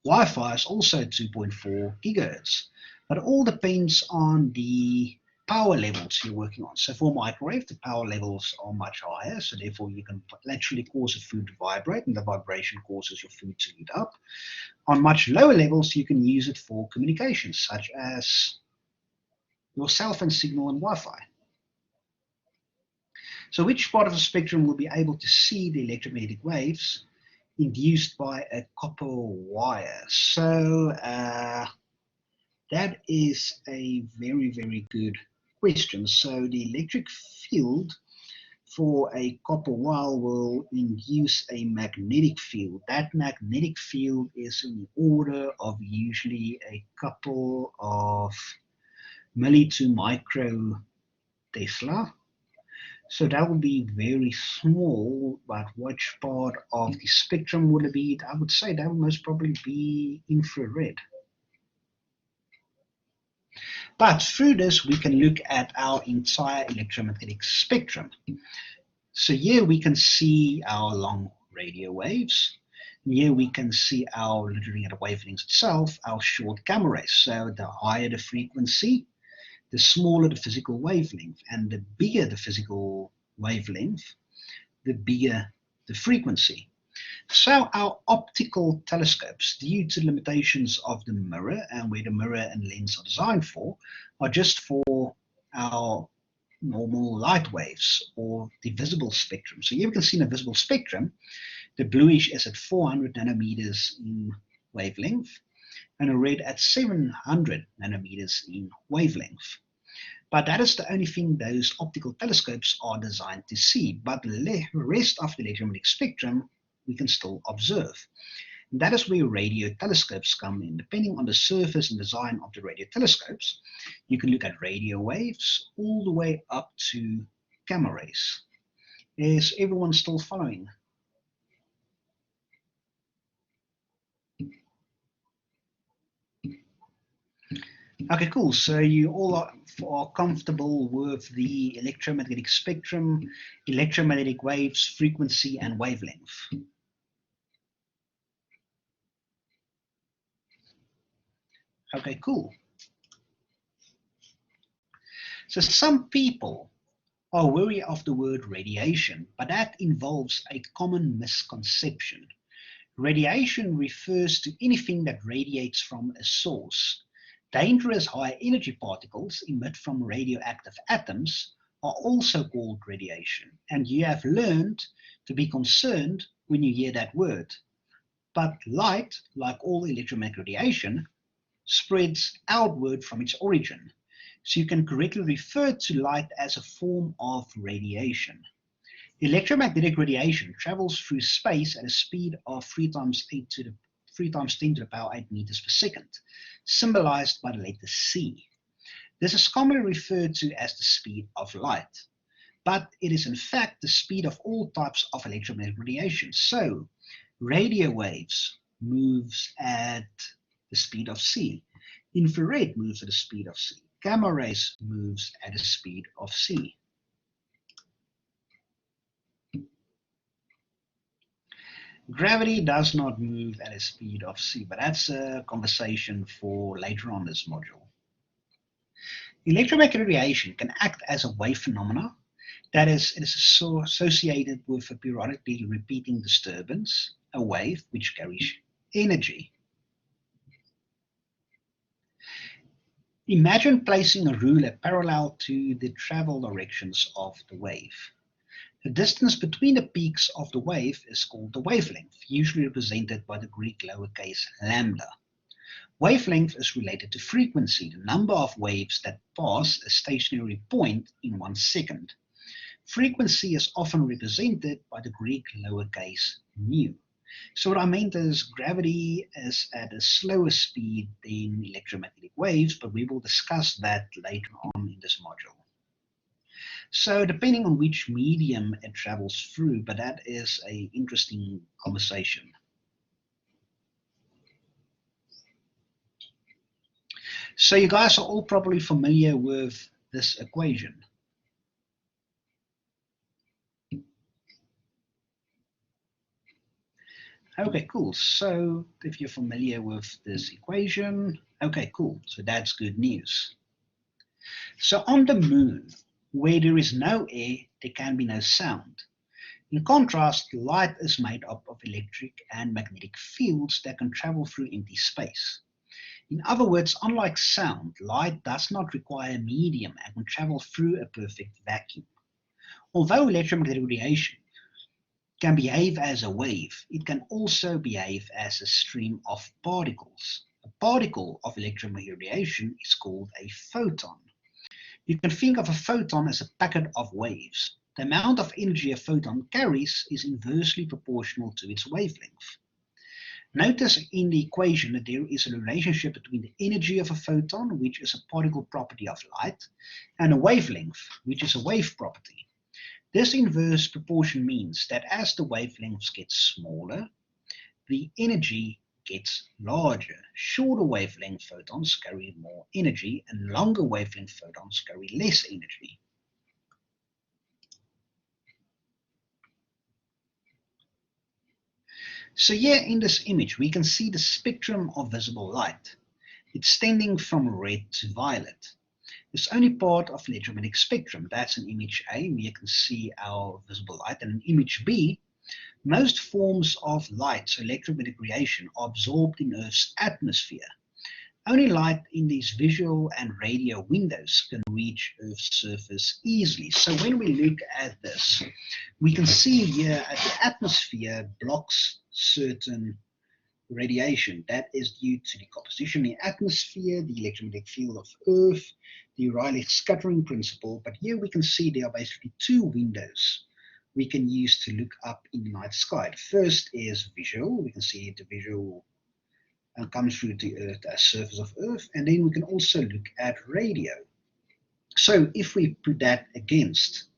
Wi-Fi is also 2.4 gigahertz. But it all depends on the power levels you're working on. So for microwave, the power levels are much higher, so therefore you can literally cause a food to vibrate, and the vibration causes your food to heat up. On much lower levels, you can use it for communications, such as your cell phone signal and Wi-Fi. So which part of the spectrum will be able to see the electromagnetic waves induced by a copper wire? So that is a very, very good question. So the electric field for a copper wire will induce a magnetic field. That magnetic field is in the order of usually a couple of milli to micro Tesla. So that will be very small, but which part of the spectrum would it be? I would say that would most probably be infrared. But through this, we can look at our entire electromagnetic spectrum. So here we can see our long radio waves. And here we can see our, literally at the wavelengths itself, our short gamma rays. So the higher the frequency, the smaller the physical wavelength. And the bigger the physical wavelength, the bigger the frequency. So our optical telescopes, due to limitations of the mirror and where the mirror and lens are designed for, are just for our normal light waves or the visible spectrum. So here we can see in the visible spectrum, the bluish is at 400 nanometers in wavelength and a red at 700 nanometers in wavelength. But that is the only thing those optical telescopes are designed to see. But the rest of the electromagnetic spectrum we can still observe. And that is where radio telescopes come in. Depending on the surface and design of the radio telescopes, you can look at radio waves all the way up to gamma rays. Is everyone still following? Okay, cool. So you all are comfortable with the electromagnetic spectrum, electromagnetic waves, frequency, and wavelength. Okay, cool. So some people are wary of the word radiation, but that involves a common misconception. Radiation refers to anything that radiates from a source. Dangerous high energy particles emit from radioactive atoms are also called radiation, and you have learned to be concerned when you hear that word. But light, like all electromagnetic radiation, spreads outward from its origin, so you can correctly refer to light as a form of radiation. Electromagnetic radiation travels through space at a speed of 3 times 10 to the power 8 meters per second, symbolized by the letter c. This is commonly referred to as the speed of light, but it is in fact the speed of all types of electromagnetic radiation. So radio waves moves at the speed of c, infrared moves at the speed of c, gamma rays moves at the speed of c. Gravity does not move at a speed of c, but that's a conversation for later on this module. Electromagnetic radiation can act as a wave phenomena. That is, it is associated with a periodically repeating disturbance, a wave which carries energy. Imagine placing a ruler parallel to the travel directions of the wave. The distance between the peaks of the wave is called the wavelength, usually represented by the Greek lowercase lambda. Wavelength is related to frequency, the number of waves that pass a stationary point in 1 second. Frequency is often represented by the Greek lowercase mu. So what I meant is gravity is at a slower speed than electromagnetic waves, but we will discuss that later on in this module. So depending on which medium it travels through, but that is an interesting conversation. So you guys are all probably familiar with this equation. Okay, cool. So if you're familiar with this equation, okay, cool. So that's good news. So on the moon, where there is no air, there can be no sound. In contrast, light is made up of electric and magnetic fields that can travel through empty space. In other words, unlike sound, light does not require a medium and can travel through a perfect vacuum. Although electromagnetic radiation can behave as a wave, it can also behave as a stream of particles. A particle of electromagnetic radiation is called a photon. You can think of a photon as a packet of waves. The amount of energy a photon carries is inversely proportional to its wavelength. Notice in the equation that there is a relationship between the energy of a photon, which is a particle property of light, and a wavelength, which is a wave property. This inverse proportion means that as the wavelengths get smaller, the energy gets larger. Shorter wavelength photons carry more energy, and longer wavelength photons carry less energy. So here in this image, we can see the spectrum of visible light. It's tending from red to violet. It's only part of the electromagnetic spectrum. That's in image A, where you can see our visible light. And in image B, most forms of light, so electromagnetic radiation, are absorbed in Earth's atmosphere. Only light in these visual and radio windows can reach Earth's surface easily. So when we look at this, we can see here that the atmosphere blocks certain radiation. That is due to the composition in the atmosphere, the electromagnetic field of Earth, the Rayleigh scattering principle. But here we can see there are basically two windows we can use to look up in the night sky. The first is visual. We can see the visual comes through the Earth as surface of Earth. And then we can also look at radio. So if we put that against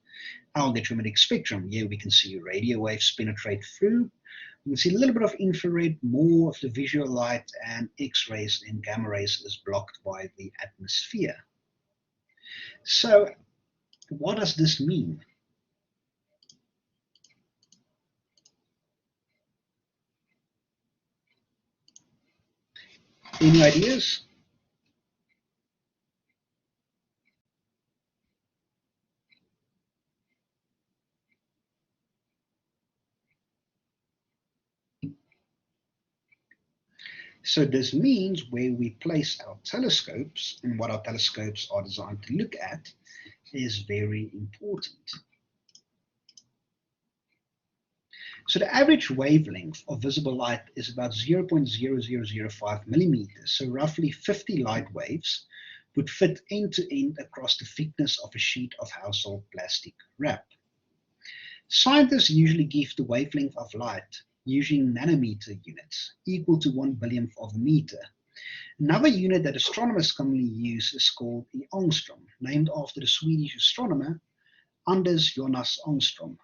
our electromagnetic spectrum, here we can see radio waves penetrate through. You can see a little bit of infrared, more of the visual light, and X-rays and gamma rays is blocked by the atmosphere. So what does this mean? Any ideas? So this means where we place our telescopes and what our telescopes are designed to look at is very important. So the average wavelength of visible light is about 0.0005 millimeters, so roughly 50 light waves would fit end to end across the thickness of a sheet of household plastic wrap. Scientists usually give the wavelength of light using nanometer units, equal to 1 billionth of a meter. Another unit that astronomers commonly use is called the angstrom, named after the Swedish astronomer Anders Jonas Angstrom.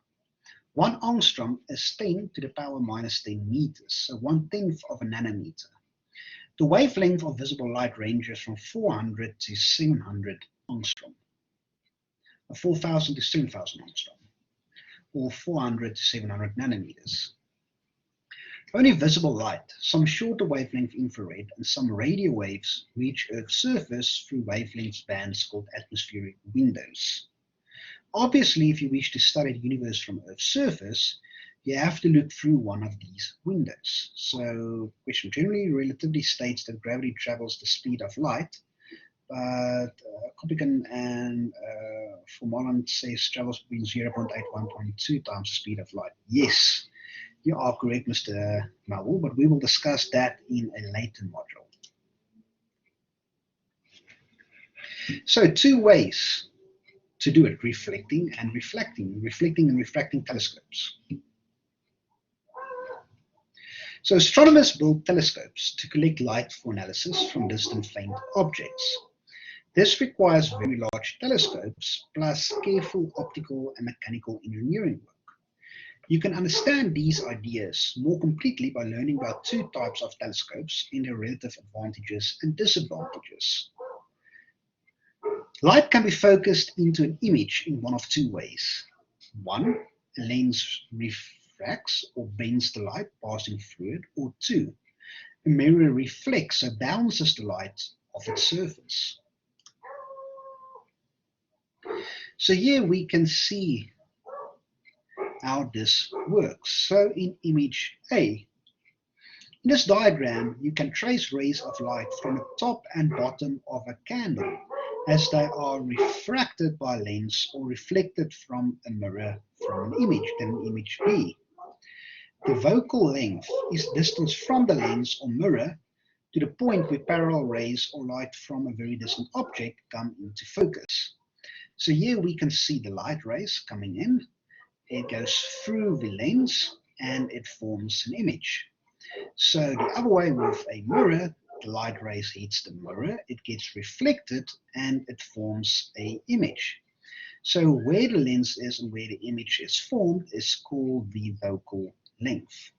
1 angstrom is 10 to the power minus 10 meters, so 1/10 of a nanometer. The wavelength of visible light ranges from 400 to 700 angstrom, 4,000 to 7,000 angstrom, or 400 to 700 nanometers. Only visible light, some shorter wavelength infrared, and some radio waves reach Earth's surface through wavelength bands called atmospheric windows. Obviously, if you wish to study the universe from Earth's surface, you have to look through one of these windows. So, question generally, relativity states that gravity travels the speed of light, but Köppen and Formalland says travels between 0.8 and 1.2 times the speed of light. Yes, you are correct, Mr. Mawul, but we will discuss that in a later module. So two ways to do it, reflecting and refracting telescopes. So astronomers build telescopes to collect light for analysis from distant faint objects. This requires very large telescopes plus careful optical and mechanical engineering work. You can understand these ideas more completely by learning about two types of telescopes and their relative advantages and disadvantages. Light can be focused into an image in one of two ways. One, a lens refracts or bends the light passing through it, or two, a mirror reflects or bounces the light off its surface. So here we can see how this works. So in image A, in this diagram, you can trace rays of light from the top and bottom of a candle as they are refracted by a lens or reflected from a mirror from an image, then in image B. The focal length is distance from the lens or mirror to the point where parallel rays or light from a very distant object come into focus. So here we can see the light rays coming in. It goes through the lens and it forms an image. So the other way with a mirror, the light rays hits the mirror, it gets reflected and it forms an image. So where the lens is and where the image is formed is called the focal length.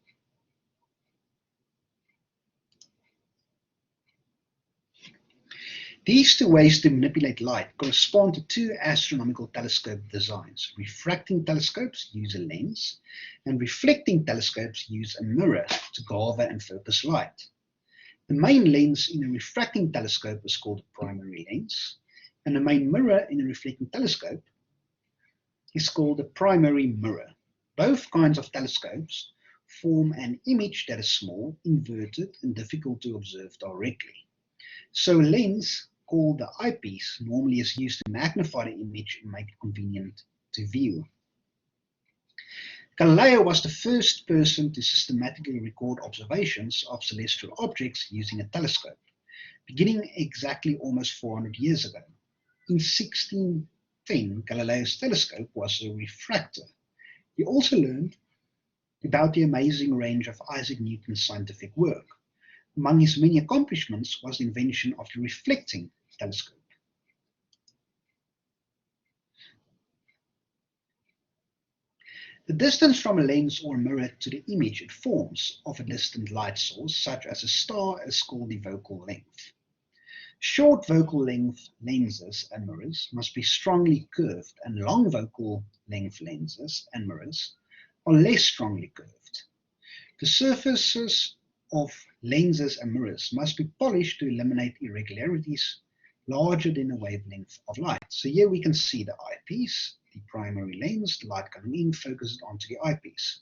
These two ways to manipulate light correspond to two astronomical telescope designs. Refracting telescopes use a lens, and reflecting telescopes use a mirror to gather and focus light. The main lens in a refracting telescope is called a primary lens, and the main mirror in a reflecting telescope is called a primary mirror. Both kinds of telescopes form an image that is small, inverted, and difficult to observe directly. So a lens called the eyepiece normally is used to magnify the image and make it convenient to view. Galileo was the first person to systematically record observations of celestial objects using a telescope, beginning exactly almost 400 years ago. In 1610, Galileo's telescope was a refractor. He also learned about the amazing range of Isaac Newton's scientific work. Among his many accomplishments was the invention of the reflecting telescope. The distance from a lens or mirror to the image it forms of a distant light source, such as a star, is called the focal length. Short focal length lenses and mirrors must be strongly curved, and long focal length lenses and mirrors are less strongly curved. The surfaces of lenses and mirrors must be polished to eliminate irregularities larger than the wavelength of light. So here we can see the eyepiece, the primary lens, the light coming in, focused onto the eyepiece.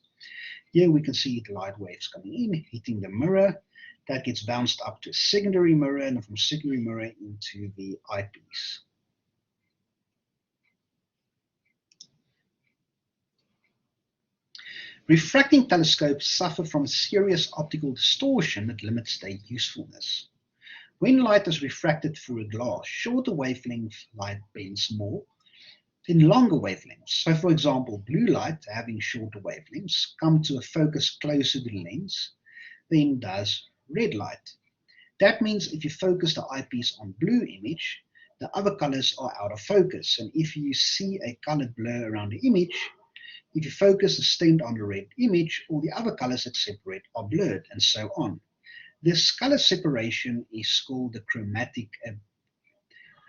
Here we can see the light waves coming in, hitting the mirror. That gets bounced up to a secondary mirror, and from secondary mirror into the eyepiece. Refracting telescopes suffer from a serious optical distortion that limits their usefulness. When light is refracted through a glass, shorter wavelength light bends more than longer wavelengths. So for example, blue light, having shorter wavelengths, come to a focus closer to the lens than does red light. That means if you focus the eyepiece on blue image, the other colors are out of focus. And if you see a colored blur around the image, if you focus the stent on the red image, all the other colors except red are blurred, and so on. This color separation is called the chromatic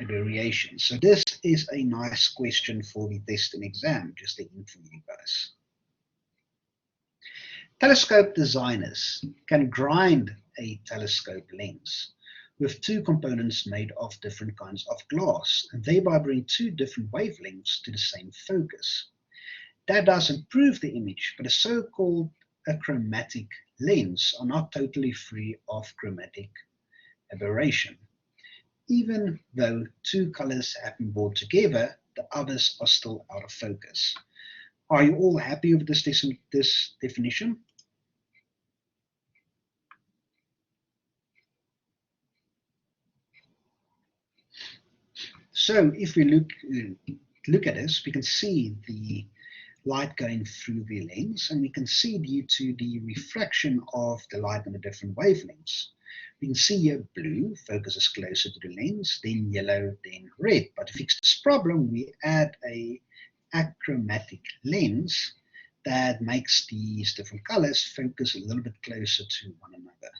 aberration. So this is a nice question for the test and exam, just a hint for you guys. Telescope designers can grind a telescope lens with two components made of different kinds of glass, and thereby bring two different wavelengths to the same focus. That does improve the image, but a so-called achromatic lens are not totally free of chromatic aberration. Even though two colors have been brought together, the others are still out of focus. Are you all happy with this definition? So if we look at this, we can see the light going through the lens, and we can see due to the refraction of the light on the different wavelengths. We can see here blue focuses closer to the lens, then yellow, then red. But to fix this problem, we add a achromatic lens that makes these different colors focus a little bit closer to one another.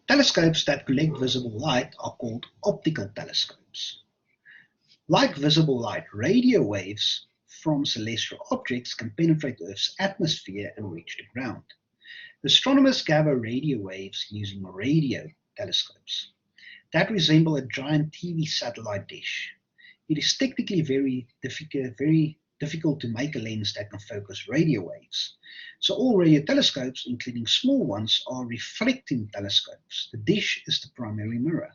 Telescopes that collect visible light are called optical telescopes. Like visible light, radio waves from celestial objects can penetrate Earth's atmosphere and reach the ground. Astronomers gather radio waves using radio telescopes that resemble a giant TV satellite dish. It is technically very difficult to make a lens that can focus radio waves. So all radio telescopes, including small ones, are reflecting telescopes. The dish is the primary mirror.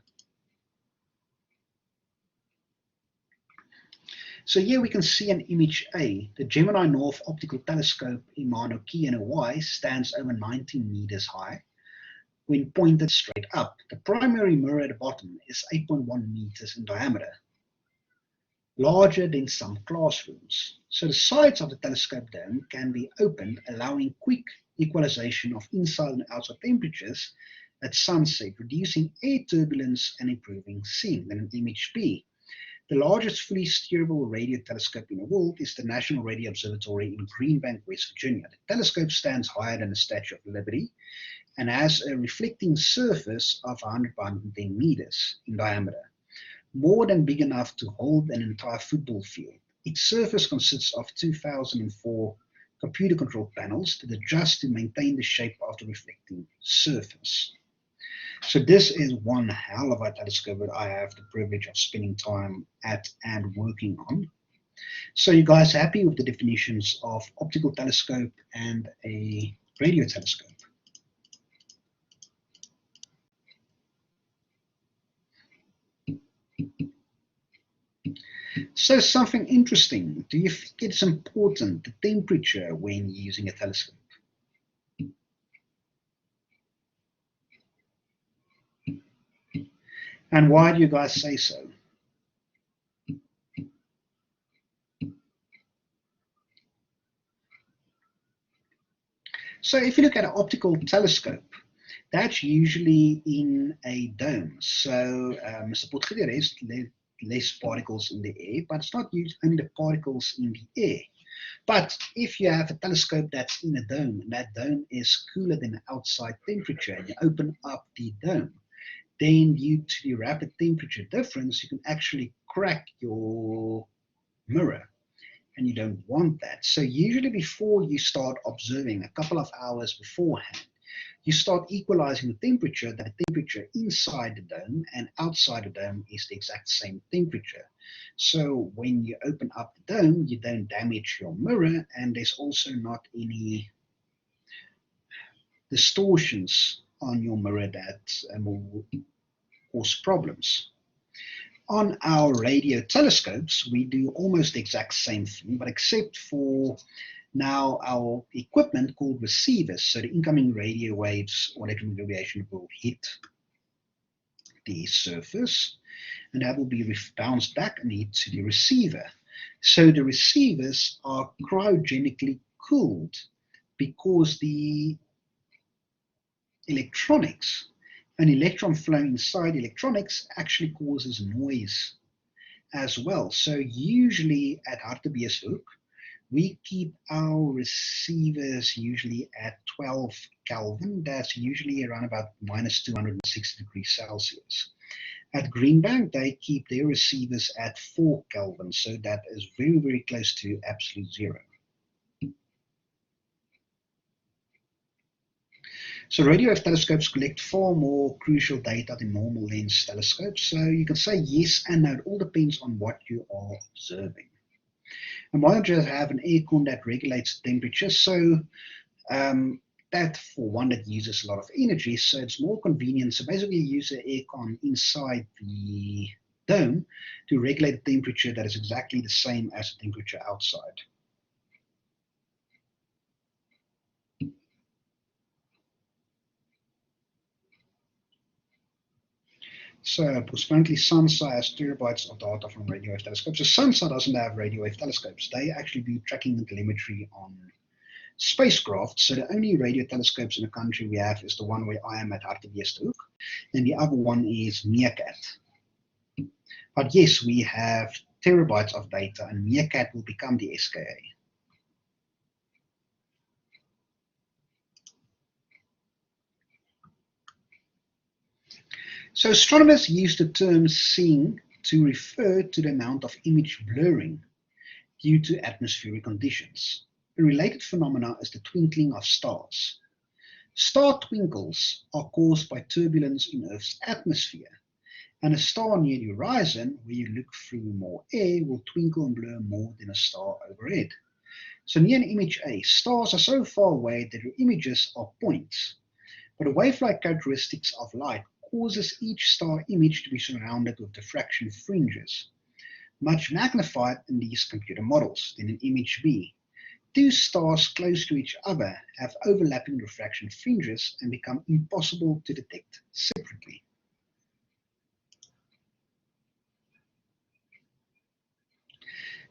So here we can see an image A. The Gemini North Optical Telescope in Mauna Kea in Hawaii stands over 19 meters high when pointed straight up. The primary mirror at the bottom is 8.1 meters in diameter, larger than some classrooms. So the sides of the telescope dome can be opened, allowing quick equalization of inside and outside temperatures at sunset, reducing air turbulence and improving seeing. Then in image B, the largest fully steerable radio telescope in the world is the National Radio Observatory in Greenbank, West Virginia. The telescope stands higher than the Statue of Liberty and has a reflecting surface of 100 by 110 meters in diameter, more than big enough to hold an entire football field. Its surface consists of 2004 computer-controlled panels that adjust to maintain the shape of the reflecting surface. So this is one hell of a telescope that I have the privilege of spending time at and working on. So you guys happy with the definitions of optical telescope and a radio telescope? So something interesting. Do you think it's important, the temperature, when using a telescope? And why do you guys say so? So if you look at an optical telescope, that's usually in a dome. So Mr. Potgieter has less particles in the air, but it's not only the particles in the air. But if you have a telescope that's in a dome, and that dome is cooler than the outside temperature, and you open up the dome, then due to the rapid temperature difference, you can actually crack your mirror, and you don't want that. So usually before you start observing, a couple of hours beforehand, you start equalizing the temperature, that the temperature inside the dome and outside the dome is the exact same temperature. So when you open up the dome, you don't damage your mirror, and there's also not any distortions on your mirror that will cause problems. On our radio telescopes, we do almost the exact same thing, but except for now our equipment called receivers. So the incoming radio waves or electromagnetic radiation will hit the surface, and that will be bounced back and hit to the receiver. So the receivers are cryogenically cooled because the electronics, an electron flow inside electronics actually causes noise as well. So usually at Hartebeespoort, we keep our receivers usually at 12 Kelvin. That's usually around about minus 260 degrees Celsius. At Greenbank, they keep their receivers at 4 Kelvin. So that is very, very close to absolute zero. So radio wave telescopes collect far more crucial data than normal lens telescopes. So you can say yes and no. It all depends on what you are observing. And why don't you have an aircon that regulates temperature? So that, for one, that uses a lot of energy, so it's more convenient. So basically you use an aircon inside the dome to regulate the temperature that is exactly the same as the temperature outside. So, because currently SANSA has terabytes of data from radio wave telescopes. So SANSA doesn't have radio wave telescopes. They actually do tracking and telemetry on spacecraft. So the only radio telescopes in the country we have is the one where I am at Hartbeespoort, and the other one is Meerkat. But yes, we have terabytes of data, and Meerkat will become the SKA. So astronomers use the term seeing to refer to the amount of image blurring due to atmospheric conditions. A related phenomena is the twinkling of stars. Star twinkles are caused by turbulence in Earth's atmosphere, and a star near the horizon, where you look through more air, will twinkle and blur more than a star overhead. So near an image A, stars are so far away that your images are points, but the wave-like characteristics of light causes each star image to be surrounded with diffraction fringes, much magnified in these computer models than in image B. Two stars close to each other have overlapping refraction fringes and become impossible to detect separately.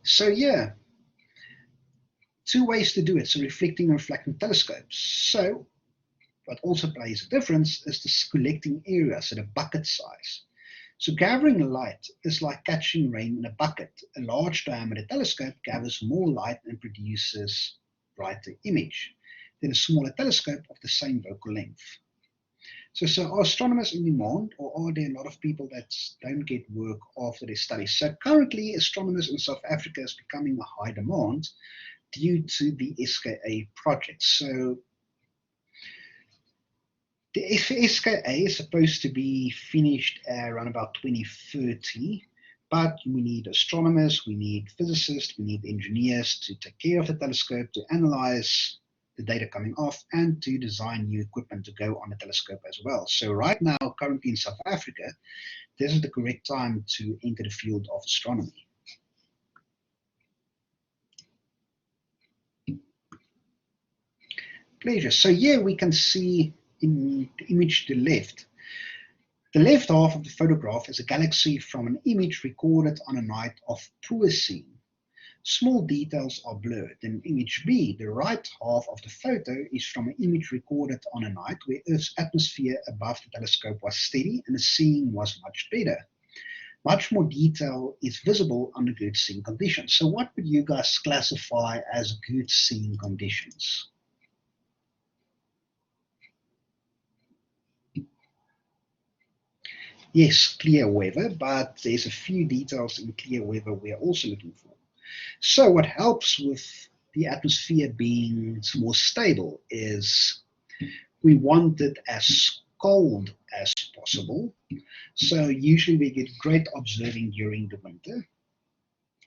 So yeah, two ways to do it, so reflecting and reflecting telescopes. So what also plays a difference is the collecting area, so the bucket size. So gathering light is like catching rain in a bucket. A large diameter telescope gathers more light and produces brighter image than a smaller telescope of the same focal length. So are astronomers in demand, or are there a lot of people that don't get work after they study? So currently, astronomers in South Africa is becoming a high demand due to the SKA project. So the SKA is supposed to be finished around about 2030, but we need astronomers, we need physicists, we need engineers to take care of the telescope, to analyze the data coming off, and to design new equipment to go on the telescope as well. So right now, currently in South Africa, this is the correct time to enter the field of astronomy. Pleasure. So here we can see in the image to the left. The left half of the photograph is a galaxy from an image recorded on a night of poor seeing. Small details are blurred. In image B, the right half of the photo is from an image recorded on a night where Earth's atmosphere above the telescope was steady and the seeing was much better. Much more detail is visible under good seeing conditions. So what would you guys classify as good seeing conditions? Yes, clear weather, but there's a few details in clear weather we're also looking for. So what helps with the atmosphere being more stable is we want it as cold as possible. So usually we get great observing during the winter.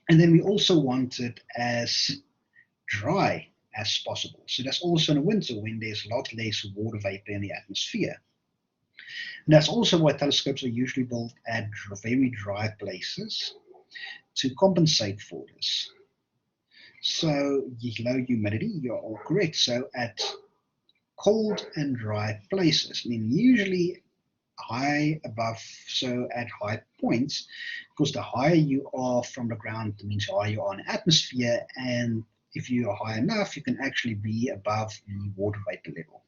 And then we also want it as dry as possible. So that's also in the winter when there's a lot less water vapor in the atmosphere. And that's also why telescopes are usually built at very dry places to compensate for this. So low humidity, you're all correct. So at cold and dry places, and then usually high above, so at high points, because the higher you are from the ground, it means higher you are in the atmosphere, and if you are high enough, you can actually be above the water vapor level.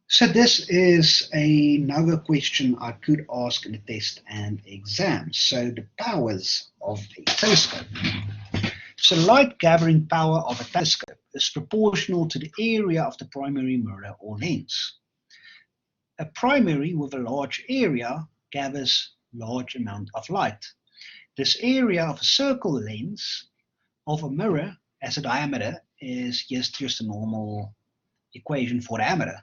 So this is another question I could ask in a test and exam. So the powers of a telescope. So light gathering power of a telescope is proportional to the area of the primary mirror or lens. A primary with a large area gathers large amount of light. This area of a circle lens of a mirror as a diameter is just a normal equation for diameter.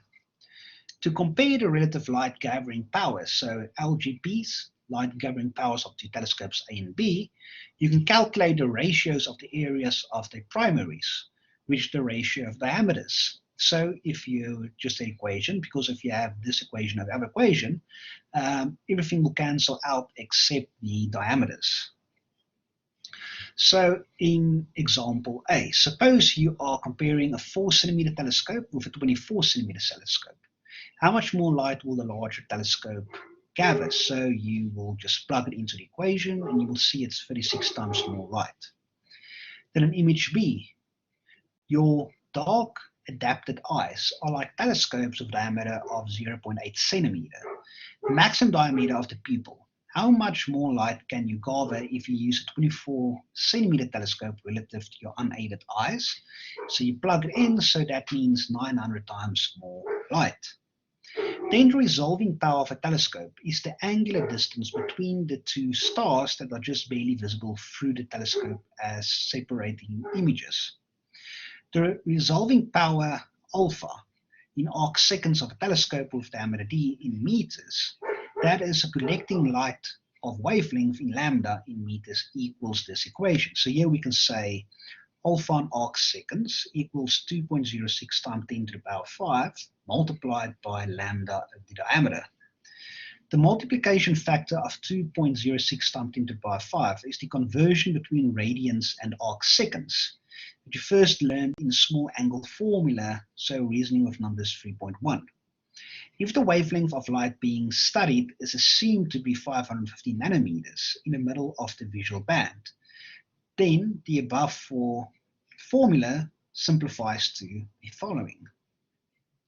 To compare the relative light gathering powers, so LGPs, light gathering powers of two telescopes A and B, you can calculate the ratios of the areas of the primaries, which is the ratio of diameters. So if you just an equation, because if you have this equation or the other equation, everything will cancel out except the diameters. So in example A, suppose you are comparing a 4 centimeter telescope with a 24 centimeter telescope. How much more light will the larger telescope gather? So you will just plug it into the equation and you will see it's 36 times more light. Then in image B, your dark adapted eyes are like telescopes with a diameter of 0.8 centimeter. The maximum diameter of the pupil. How much more light can you gather if you use a 24 centimeter telescope relative to your unaided eyes? So you plug it in, so that means 900 times more light. Then the resolving power of a telescope is the angular distance between the two stars that are just barely visible through the telescope as separating images. The resolving power alpha in arc seconds of a telescope with diameter d in meters, that is a collecting light of wavelength in lambda in meters equals this equation. So here we can say alpha in arc seconds equals 2.06 times 10 to the power 5 multiplied by lambda, the diameter. The multiplication factor of 2.06 times 10 to the power 5 is the conversion between radians and arc seconds, which you first learned in the small angle formula, so reasoning with numbers 3.1. If the wavelength of light being studied is assumed to be 550 nanometers in the middle of the visual band, then the above formula simplifies to the following.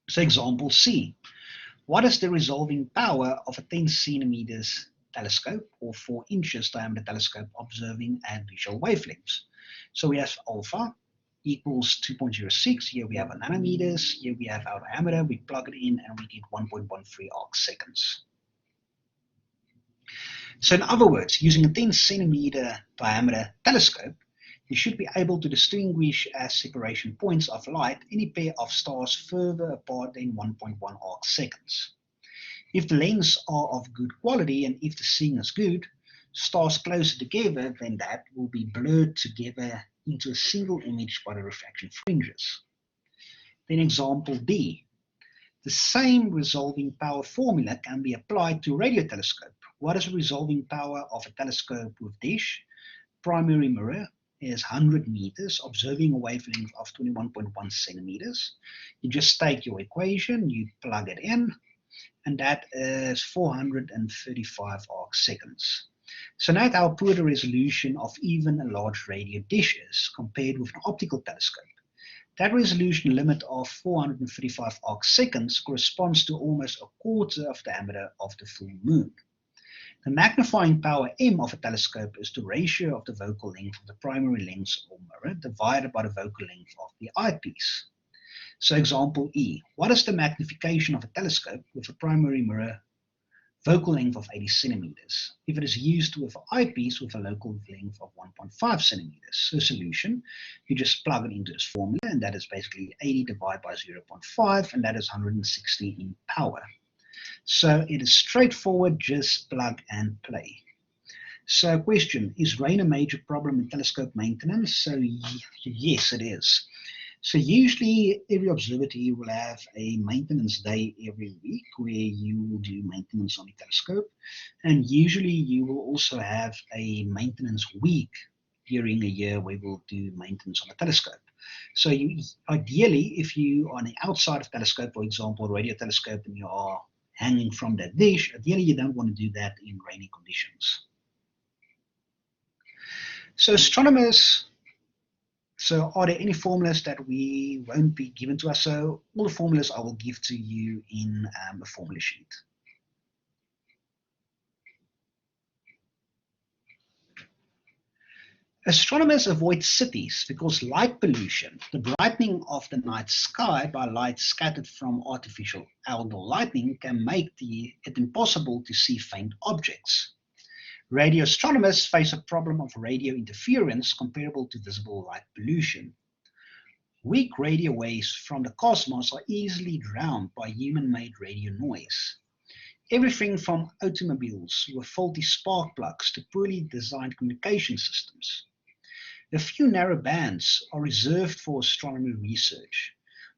So example C, what is the resolving power of a 10 centimeters telescope or 4 inches diameter telescope observing at visual wavelengths? So we have alpha equals 2.06, here we have a nanometers, here we have our diameter, we plug it in and we get 1.13 arc seconds. So in other words, using a 10 centimeter diameter telescope, you should be able to distinguish as separation points of light any pair of stars further apart than 1.1 arc seconds. If the lenses are of good quality and if the seeing is good, stars closer together than that will be blurred together into a single image by the refraction fringes. Then example D. The same resolving power formula can be applied to a radio telescope. What is the resolving power of a telescope with dish? Primary mirror is 100 meters, observing a wavelength of 21.1 centimeters. You just take your equation, you plug it in, and that is 435 arc seconds. So note how poor the resolution of even a large radio dish is compared with an optical telescope. That resolution limit of 435 arc seconds corresponds to almost a quarter of the diameter of the full moon. The magnifying power M of a telescope is the ratio of the focal length of the primary lens or mirror divided by the focal length of the eyepiece. So example E, what is the magnification of a telescope with a primary mirror focal length of 80 centimeters if it is used with an eyepiece with a local length of 1.5 centimeters? So solution, you just plug it into this formula, and that is basically 80 divided by 0.5, and that is 160 in power. So it is straightforward, just plug and play. So question, is rain a major problem in telescope maintenance? So yes, it is. So usually every observatory will have a maintenance day every week where you will do maintenance on the telescope. And usually you will also have a maintenance week during a year where we'll do maintenance on the telescope. So ideally, if you are on the outside of telescope, for example, a radio telescope, and you are hanging from that dish, ideally you don't want to do that in rainy conditions. So astronomers, so are there any formulas that we won't be given to us? So all the formulas I will give to you in a formula sheet. Astronomers avoid cities because light pollution, the brightening of the night sky by light scattered from artificial outdoor lighting, can make it impossible to see faint objects. Radio astronomers face a problem of radio interference comparable to visible light pollution. Weak radio waves from the cosmos are easily drowned by human-made radio noise. Everything from automobiles with faulty spark plugs to poorly designed communication systems. A few narrow bands are reserved for astronomy research,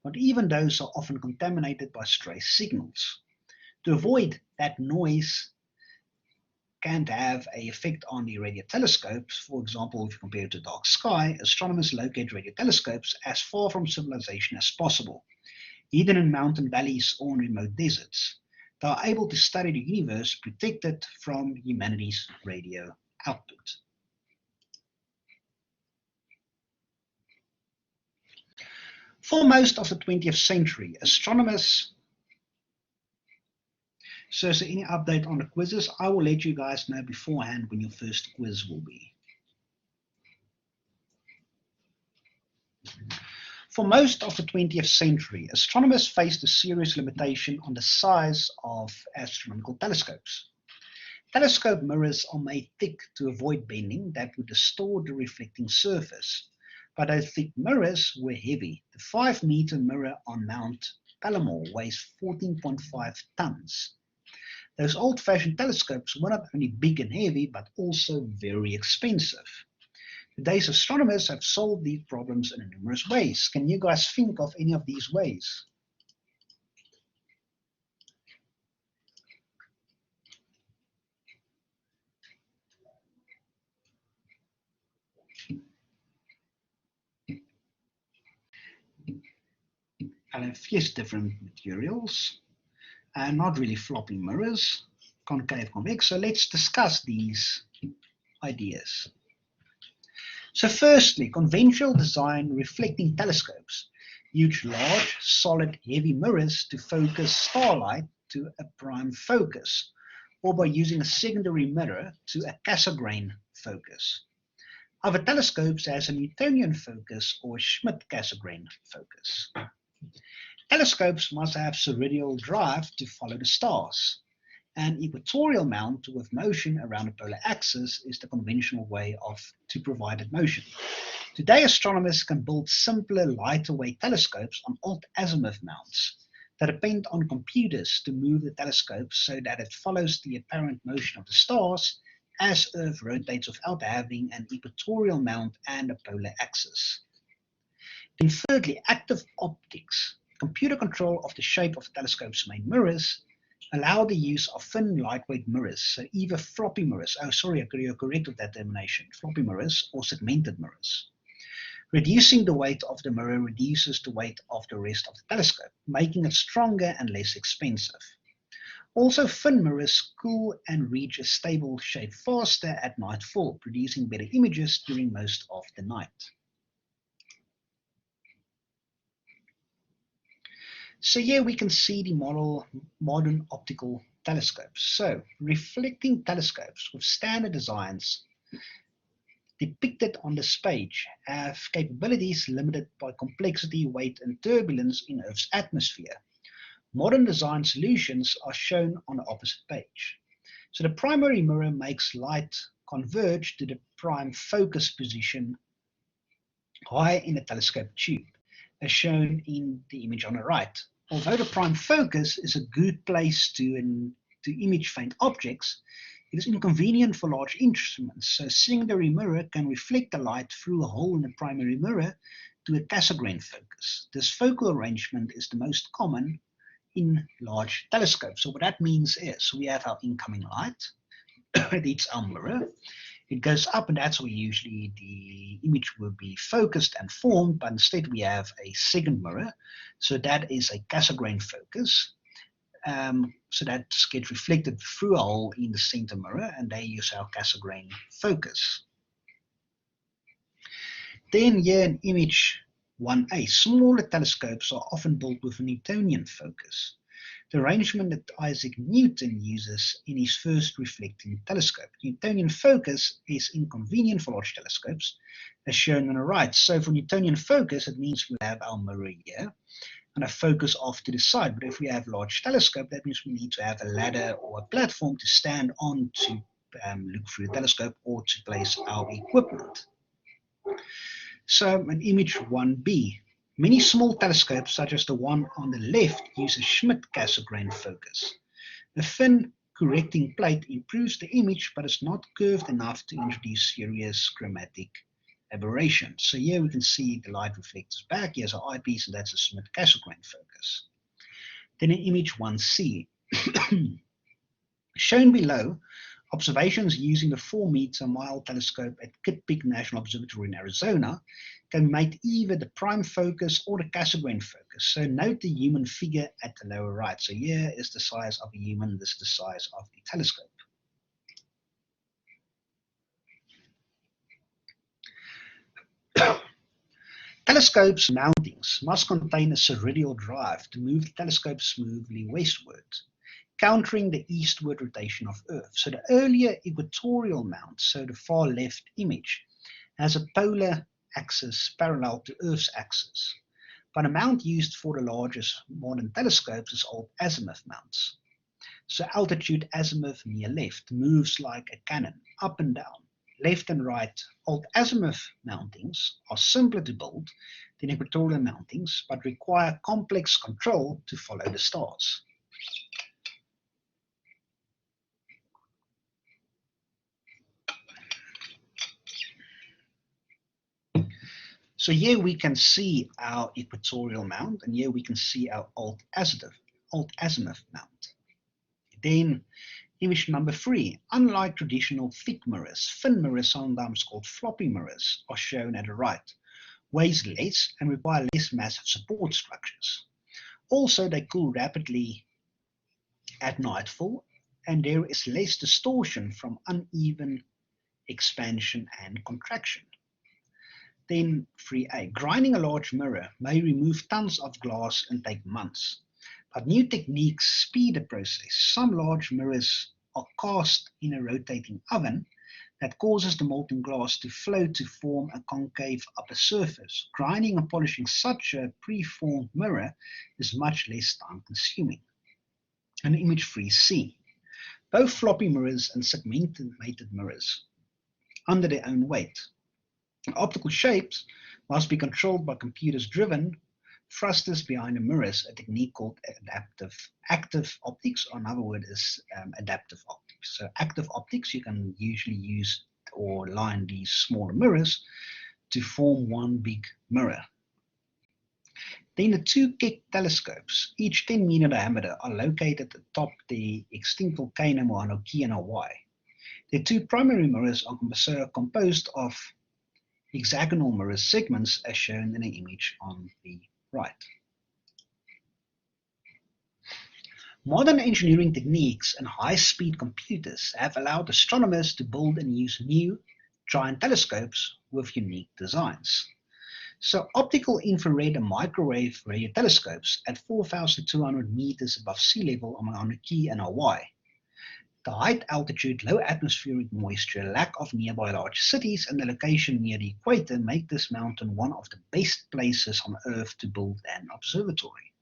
but even those are often contaminated by stray signals. To avoid that noise can have an effect on the radio telescopes. For example, if you compare it to dark sky, astronomers locate radio telescopes as far from civilization as possible, hidden in mountain valleys or in remote deserts. They are able to study the universe protected from humanity's radio output. For most of the 20th century, astronomers. So is there any update on the quizzes? I will let you guys know beforehand when your first quiz will be. For most of the 20th century, astronomers faced a serious limitation on the size of astronomical telescopes. Telescope mirrors are made thick to avoid bending that would distort the reflecting surface. But those thick mirrors were heavy. The 5-meter mirror on Mount Palomar weighs 14.5 tons. Those old-fashioned telescopes were not only big and heavy, but also very expensive. Today's astronomers have solved these problems in numerous ways. Can you guys think of any of these ways? LFS different materials, and not really floppy mirrors, concave, convex. So let's discuss these ideas. So firstly, conventional design reflecting telescopes use large, solid, heavy mirrors to focus starlight to a prime focus, or by using a secondary mirror to a Cassegrain focus. Other telescopes has a Newtonian focus or a Schmidt-Cassegrain focus. Telescopes must have sidereal drive to follow the stars. An equatorial mount with motion around the polar axis is the conventional way to provide that motion. Today, astronomers can build simpler, lighter weight telescopes on alt-azimuth mounts that depend on computers to move the telescope so that it follows the apparent motion of the stars as Earth rotates without having an equatorial mount and a polar axis. Then thirdly, active optics. Computer control of the shape of the telescope's main mirrors allow the use of thin, lightweight mirrors, so either floppy mirrors, you're correct with that termination, floppy mirrors or segmented mirrors. Reducing the weight of the mirror reduces the weight of the rest of the telescope, making it stronger and less expensive. Also, thin mirrors cool and reach a stable shape faster at nightfall, producing better images during most of the night. So here we can see the modern optical telescopes. So reflecting telescopes with standard designs depicted on this page have capabilities limited by complexity, weight, and turbulence in Earth's atmosphere. Modern design solutions are shown on the opposite page. So the primary mirror makes light converge to the prime focus position high in the telescope tube, as shown in the image on the right. Although the prime focus is a good place to image faint objects, it is inconvenient for large instruments. So a secondary mirror can reflect the light through a hole in the primary mirror to a Cassegrain focus. This focal arrangement is the most common in large telescopes. So what that means is we have our incoming light, it hits our mirror, it goes up, and that's where usually the image will be focused and formed, but instead we have a second mirror. So that is a Cassegrain focus. So that gets reflected through a hole in the center mirror, and they use our Cassegrain focus. Then here in image 1A, smaller telescopes are often built with a Newtonian focus. The arrangement that Isaac Newton uses in his first reflecting telescope. Newtonian focus is inconvenient for large telescopes, as shown on the right. So for Newtonian focus, it means we have our mirror here and a focus off to the side. But if we have a large telescope, that means we need to have a ladder or a platform to stand on to look through the telescope or to place our equipment. So in image 1B, many small telescopes, such as the one on the left, use a Schmidt-Cassegrain focus. A thin correcting plate improves the image, but is not curved enough to introduce serious chromatic aberrations. So here we can see the light reflects back. Here's our eyepiece, and that's a Schmidt-Cassegrain focus. Then in image 1C, shown below Observations using the 4-meter-mile telescope at Kitt Peak National Observatory in Arizona can be made either the prime focus or the Cassegrain focus. So note the human figure at the lower right. So here is the size of a human, this is the size of the telescope. Telescopes' mountings must contain a spheroidal drive to move the telescope smoothly westward, countering the eastward rotation of Earth. So the earlier equatorial mount, so the far left image, has a polar axis parallel to Earth's axis. But the mount used for the largest modern telescopes is old azimuth mounts. So altitude azimuth near left moves like a cannon, up and down. Left and right old azimuth mountings are simpler to build than equatorial mountings, but require complex control to follow the stars. So here we can see our equatorial mount, and here we can see our old azimuth mount. Then image number 3. Unlike traditional thick mirrors, thin mirrors, sometimes called floppy mirrors, are shown at the right, weighs less and require less massive support structures. Also, they cool rapidly at nightfall, and there is less distortion from uneven expansion and contraction. Then 3a. Grinding a large mirror may remove tons of glass and take months. But new techniques speed the process. Some large mirrors are cast in a rotating oven that causes the molten glass to flow to form a concave upper surface. Grinding and polishing such a preformed mirror is much less time consuming. And image 3c. Both floppy mirrors and segmented mirrors under their own weight. Optical shapes must be controlled by computers-driven thrusters behind the mirrors, a technique called active optics, or another word is adaptive optics. So active optics, you can usually use or line these smaller mirrors to form one big mirror. Then the 2 Keck telescopes, each 10-meter diameter, are located atop the extinct volcano Mauna Kea in Hawaii. The 2 primary mirrors are composed of hexagonal mirror segments as shown in the image on the right. Modern engineering techniques and high-speed computers have allowed astronomers to build and use new giant telescopes with unique designs. So optical, infrared and microwave radio telescopes at 4,200 meters above sea level on Mauna Kea and Hawaii. The height, altitude, low atmospheric moisture, lack of nearby large cities, and the location near the equator make this mountain one of the best places on Earth to build an observatory.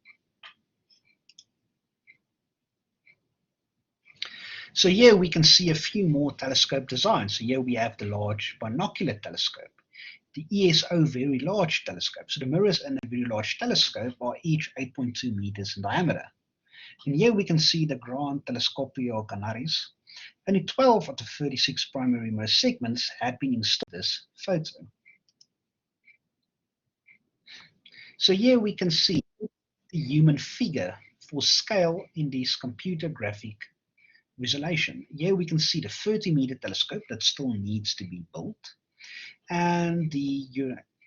So here we can see a few more telescope designs. So here we have the large binocular telescope, the ESO Very Large Telescope. So the mirrors in the Very Large Telescope are each 8.2 meters in diameter. And here we can see the Grand Telescopio Canaris. Only 12 of the 36 primary mirror segments had been installed in this photo. So here we can see the human figure for scale in this computer graphic visualization. Here we can see the 30-meter telescope that still needs to be built, and the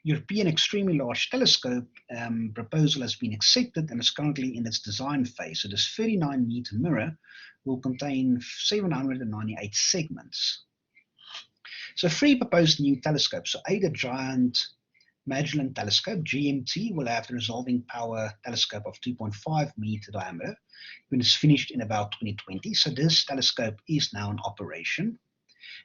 European Extremely Large Telescope proposal has been accepted and is currently in its design phase. So this 39-meter mirror will contain 798 segments. So 3 proposed new telescopes. So A, the Giant Magellan Telescope, GMT, will have the resolving power telescope of 2.5 meter diameter when it's finished in about 2020. So this telescope is now in operation.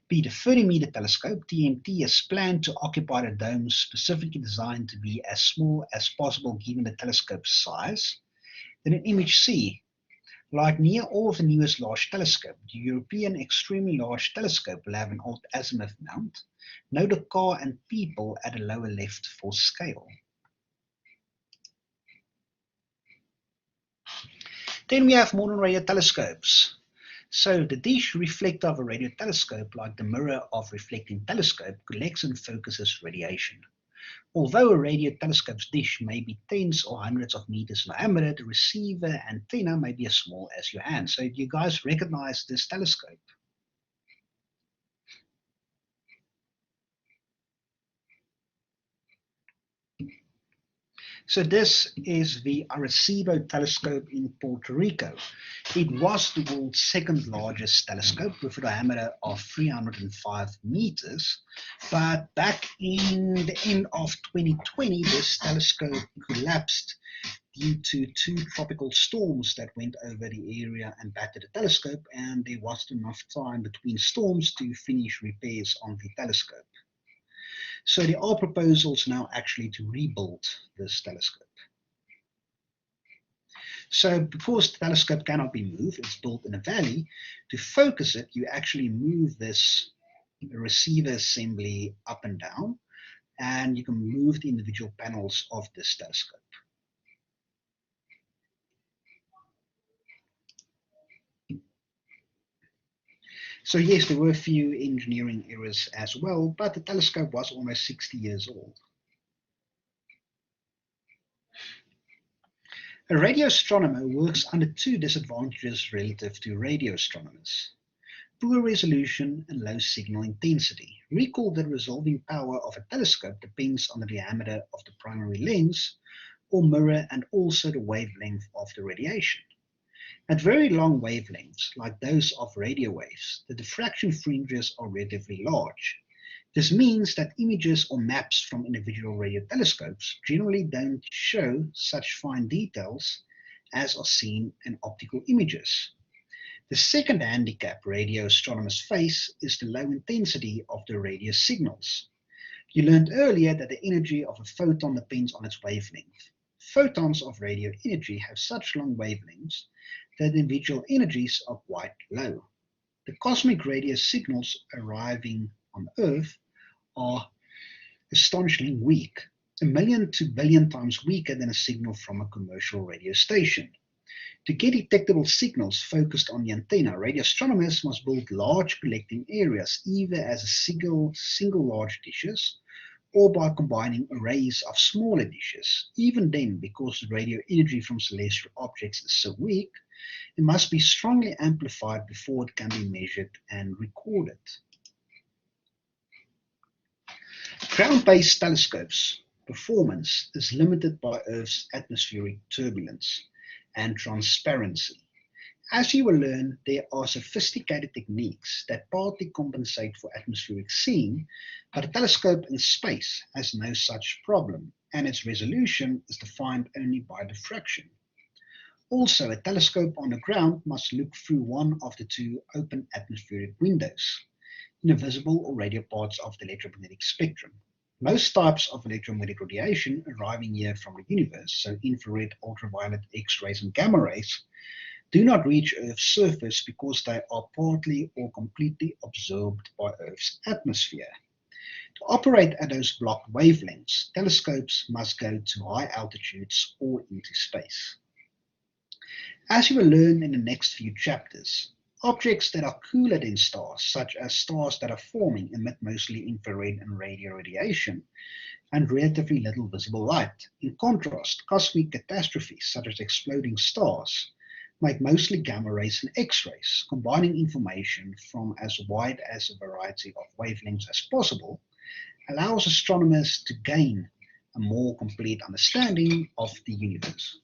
B, the 30-meter telescope, TMT, is planned to occupy the dome specifically designed to be as small as possible given the telescope's size. Then in image C, like near all of the newest large telescopes, the European Extremely Large Telescope will have an old azimuth mount. Note the car and people at the lower left for scale. Then we have modern radio telescopes. So the dish reflector of a radio telescope, like the mirror of a reflecting telescope, collects and focuses radiation. Although a radio telescope's dish may be tens or hundreds of meters in diameter, the receiver antenna may be as small as your hand. So do you guys recognize this telescope? So this is the Arecibo telescope in Puerto Rico. It was the world's second largest telescope with a diameter of 305 meters. But back in the end of 2020, this telescope collapsed due to two tropical storms that went over the area and battered the telescope, and there wasn't enough time between storms to finish repairs on the telescope. So there are proposals now actually to rebuild this telescope. So because the telescope cannot be moved, it's built in a valley. To focus it, you actually move this receiver assembly up and down, and you can move the individual panels of this telescope. So yes, there were a few engineering errors as well, but the telescope was almost 60 years old. A radio astronomer works under two disadvantages relative to radio astronomers: poor resolution and low signal intensity. Recall that resolving power of a telescope depends on the diameter of the primary lens or mirror and also the wavelength of the radiation. At very long wavelengths, like those of radio waves, the diffraction fringes are relatively large. This means that images or maps from individual radio telescopes generally don't show such fine details as are seen in optical images. The second handicap radio astronomers face is the low intensity of the radio signals. You learned earlier that the energy of a photon depends on its wavelength. Photons of radio energy have such long wavelengths that individual energies are quite low. The cosmic radio signals arriving on Earth are astonishingly weak, 1,000,000 to billion times weaker than a signal from a commercial radio station. To get detectable signals focused on the antenna, radio astronomers must build large collecting areas, either as a single large dishes or by combining arrays of smaller dishes. Even then, because the radio energy from celestial objects is so weak, it must be strongly amplified before it can be measured and recorded. Ground-based telescopes' performance is limited by Earth's atmospheric turbulence and transparency. As you will learn, there are sophisticated techniques that partly compensate for atmospheric seeing, but a telescope in space has no such problem, and its resolution is defined only by diffraction. Also, a telescope on the ground must look through one of the two open atmospheric windows in the visible or radio parts of the electromagnetic spectrum. Most types of electromagnetic radiation arriving here from the universe, so infrared, ultraviolet, X-rays, and gamma rays, do not reach Earth's surface because they are partly or completely absorbed by Earth's atmosphere. To operate at those blocked wavelengths, telescopes must go to high altitudes or into space. As you will learn in the next few chapters, objects that are cooler than stars, such as stars that are forming, emit mostly infrared and radio radiation and relatively little visible light. In contrast, cosmic catastrophes, such as exploding stars, make mostly gamma rays and X-rays. Combining information from as wide as a variety of wavelengths as possible allows astronomers to gain a more complete understanding of the universe.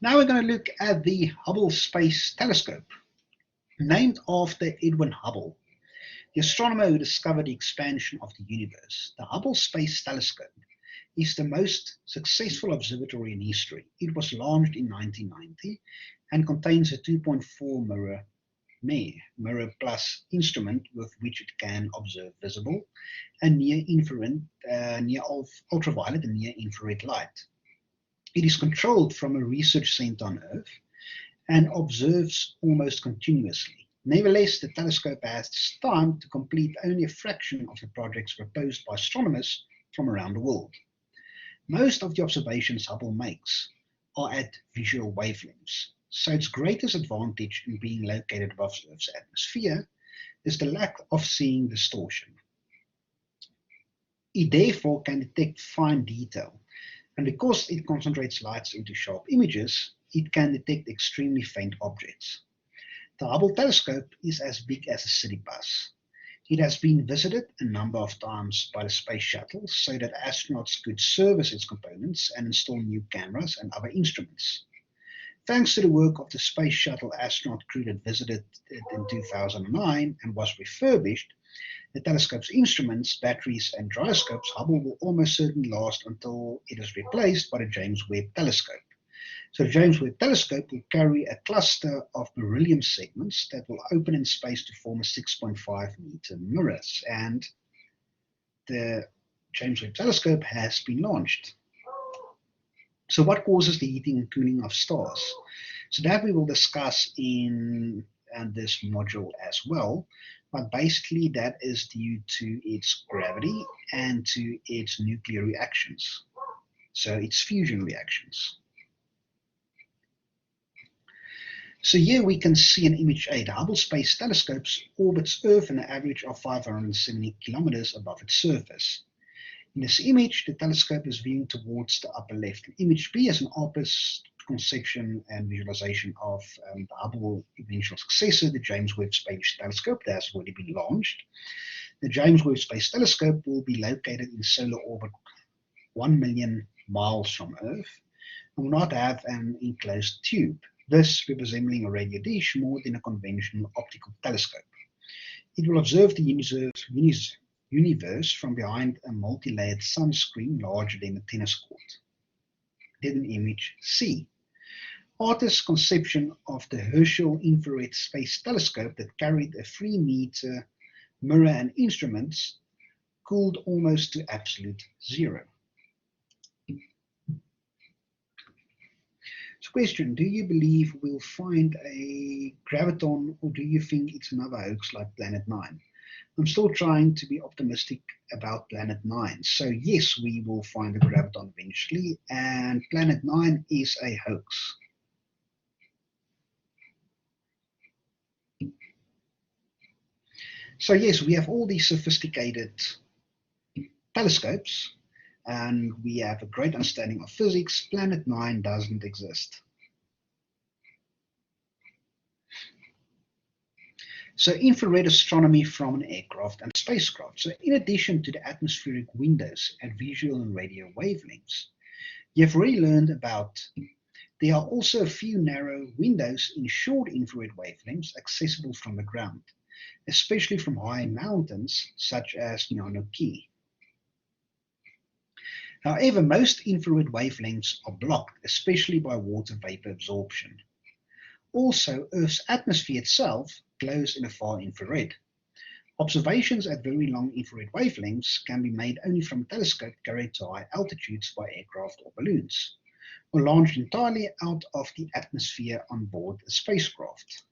Now we're going to look at the Hubble Space Telescope, named after Edwin Hubble, the astronomer who discovered the expansion of the universe. The Hubble Space Telescope is the most successful observatory in history. It was launched in 1990 and contains a 2.4 mirror plus instrument with which it can observe visible and near-infrared, ultraviolet and near-infrared light. It is controlled from a research center on Earth and observes almost continuously. Nevertheless, the telescope has time to complete only a fraction of the projects proposed by astronomers from around the world. Most of the observations Hubble makes are at visual wavelengths, so its greatest advantage in being located above Earth's atmosphere is the lack of seeing distortion. It therefore can detect fine detail, and because it concentrates lights into sharp images, it can detect extremely faint objects. The Hubble telescope is as big as a city bus. It has been visited a number of times by the space shuttle so that astronauts could service its components and install new cameras and other instruments. Thanks to the work of the space shuttle astronaut crew that visited it in 2009 and was refurbished, the telescope's instruments, batteries, and gyroscopes, Hubble will almost certainly last until it is replaced by the James Webb Telescope. So the James Webb Telescope will carry a cluster of beryllium segments that will open in space to form a 6.5-meter mirrors. And the James Webb Telescope has been launched. So what causes the heating and cooling of stars? So that we will discuss in this module as well. But basically that is due to its gravity and to its nuclear reactions. So its fusion reactions. So here we can see an image A. The Hubble Space Telescope orbits Earth an average of 570 kilometers above its surface. In this image, the telescope is viewing towards the upper left. Image B is an opposite conception and visualization of the Hubble eventual successor, the James Webb Space Telescope, that has already been launched. The James Webb Space Telescope will be located in solar orbit 1 million miles from Earth and will not have an enclosed tube, this resembling a radio dish more than a conventional optical telescope. It will observe the universe from behind a multi-layered sunscreen larger than a tennis court. Then in image C. Artist's conception of the Herschel Infrared Space Telescope that carried a 3-meter mirror and instruments cooled almost to absolute zero. So question, do you believe we'll find a graviton or do you think it's another hoax like Planet 9? I'm still trying to be optimistic about Planet 9. So yes, we will find a graviton eventually, and Planet 9 is a hoax. So yes, we have all these sophisticated telescopes, and we have a great understanding of physics. Planet 9 doesn't exist. So infrared astronomy from an aircraft and spacecraft. So in addition to the atmospheric windows at visual and radio wavelengths, you've already learned about there are also a few narrow windows in short infrared wavelengths accessible from the ground, especially from high mountains such as Nyano Key. However, most infrared wavelengths are blocked, especially by water vapor absorption. Also, Earth's atmosphere itself glows in the far infrared. Observations at very long infrared wavelengths can be made only from a telescope carried to high altitudes by aircraft or balloons, or launched entirely out of the atmosphere on board a spacecraft.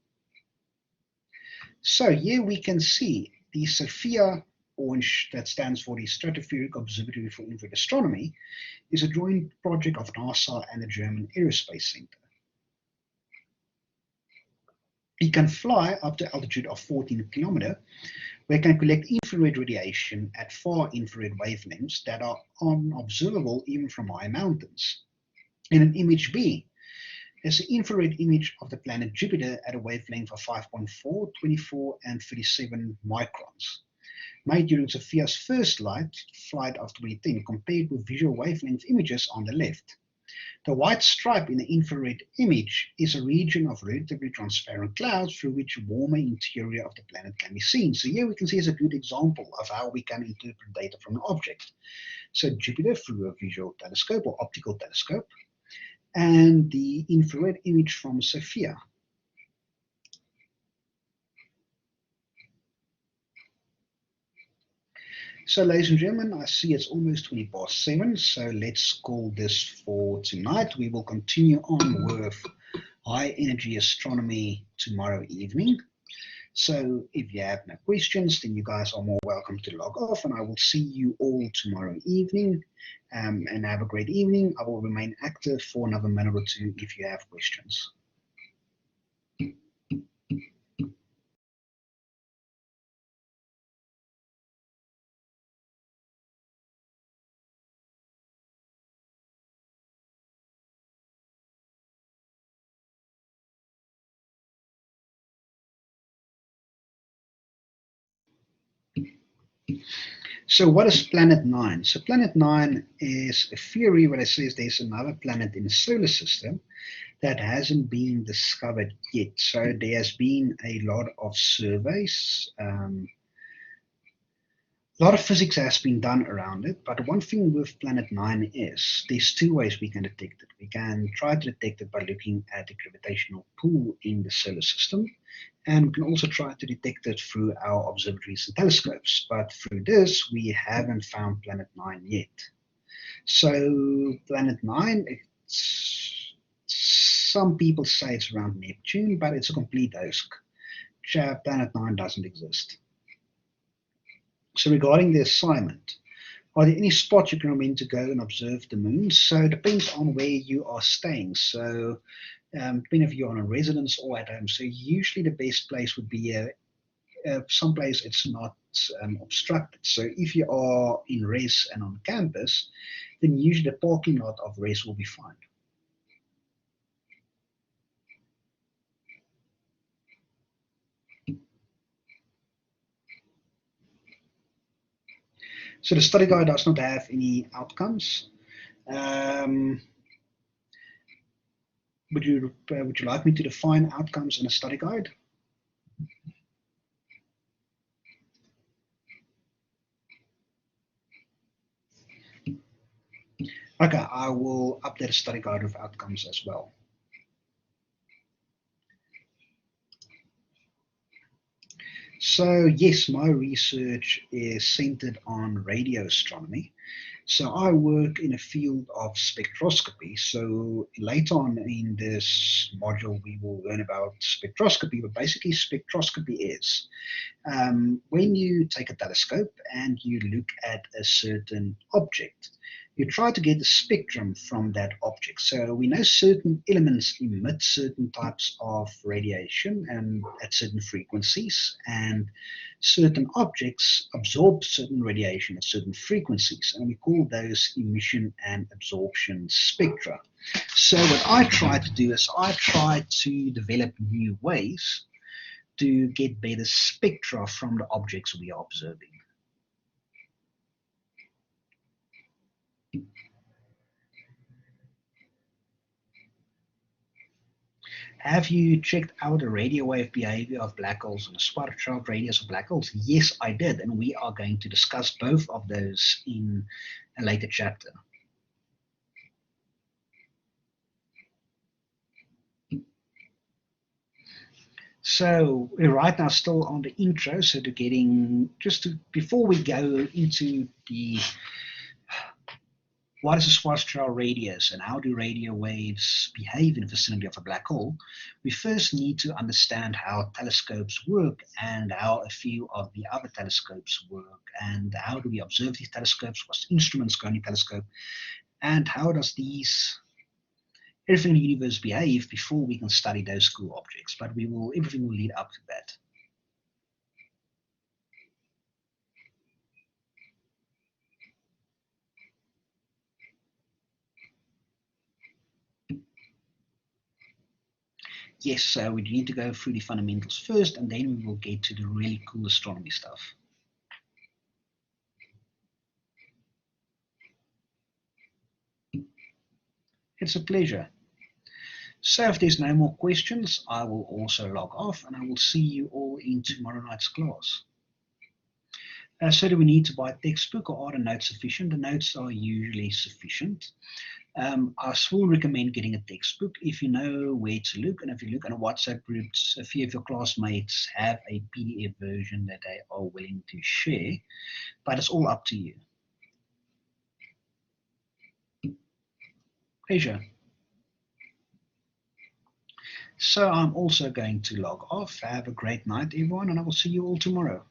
So here we can see the SOFIA, orange, that stands for the Stratospheric Observatory for Infrared Astronomy, is a joint project of NASA and the German Aerospace Center. It can fly up to altitude of 14 kilometers, where it can collect infrared radiation at far infrared wavelengths that are unobservable even from high mountains. In an image B, there's an infrared image of the planet Jupiter at a wavelength of 5.4, 24, and 37 microns, made during SOFIA's first flight of 2010, compared with visual wavelength images on the left. The white stripe in the infrared image is a region of relatively transparent clouds through which a warmer interior of the planet can be seen. So here we can see as a good example of how we can interpret data from an object. So Jupiter through a visual telescope or optical telescope, and the infrared image from SOFIA. So ladies and gentlemen, I see it's almost 7:20, so let's call this for tonight. We will continue on with high energy astronomy tomorrow evening. So if you have no questions, then you guys are more welcome to log off, and I will see you all tomorrow evening. And have a great evening. I will remain active for another minute or two if you have questions. So what is Planet 9? So Planet 9 is a theory where it says there's another planet in the solar system that hasn't been discovered yet. So there has been a lot of surveys. A lot of physics has been done around it, but one thing with Planet 9 is there's two ways we can detect it. We can try to detect it by looking at the gravitational pull in the solar system, and we can also try to detect it through our observatories and telescopes. But through this, we haven't found Planet 9 yet. So Planet 9, some people say it's around Neptune, but it's a complete hoax. Planet 9 doesn't exist. So regarding the assignment, are there any spots you can recommend to go and observe the moon? So it depends on where you are staying. So depending if you're on a residence or at home. So usually the best place would be some place it's not obstructed. So if you are in res and on campus, then usually the parking lot of res will be fine. So the study guide does not have any outcomes. Would you like me to define outcomes in a study guide? Okay, I will update a study guide with outcomes as well. So yes, my research is centered on radio astronomy. So I work in a field of spectroscopy. So later on in this module, we will learn about spectroscopy, but basically spectroscopy is when you take a telescope and you look at a certain object, you try to get the spectrum from that object. So we know certain elements emit certain types of radiation and at certain frequencies, and certain objects absorb certain radiation at certain frequencies, and we call those emission and absorption spectra. So what I try to do is I try to develop new ways to get better spectra from the objects we are observing. Have you checked out the radio wave behavior of black holes and the Schwarzschild radius of black holes? Yes, I did, and we are going to discuss both of those in a later chapter. So we're right now still on the intro, so before we go into the what is a Schwarzschild radius and how do radio waves behave in the vicinity of a black hole, we first need to understand how telescopes work and how a few of the other telescopes work, and how do we observe these telescopes, what instruments go in the telescope, and how does everything in the universe behave before we can study those cool objects. But everything will lead up to that. Yes, so we need to go through the fundamentals first, and then we will get to the really cool astronomy stuff. It's a pleasure. So if there's no more questions, I will also log off, and I will see you all in tomorrow night's class. So do we need to buy a textbook, or are the notes sufficient? The notes are usually sufficient. I still recommend getting a textbook if you know where to look, and if you look in a WhatsApp groups, a few of your classmates have a PDF version that they are willing to share, but it's all up to you. Pleasure. So I'm also going to log off. Have a great night, everyone, and I will see you all tomorrow.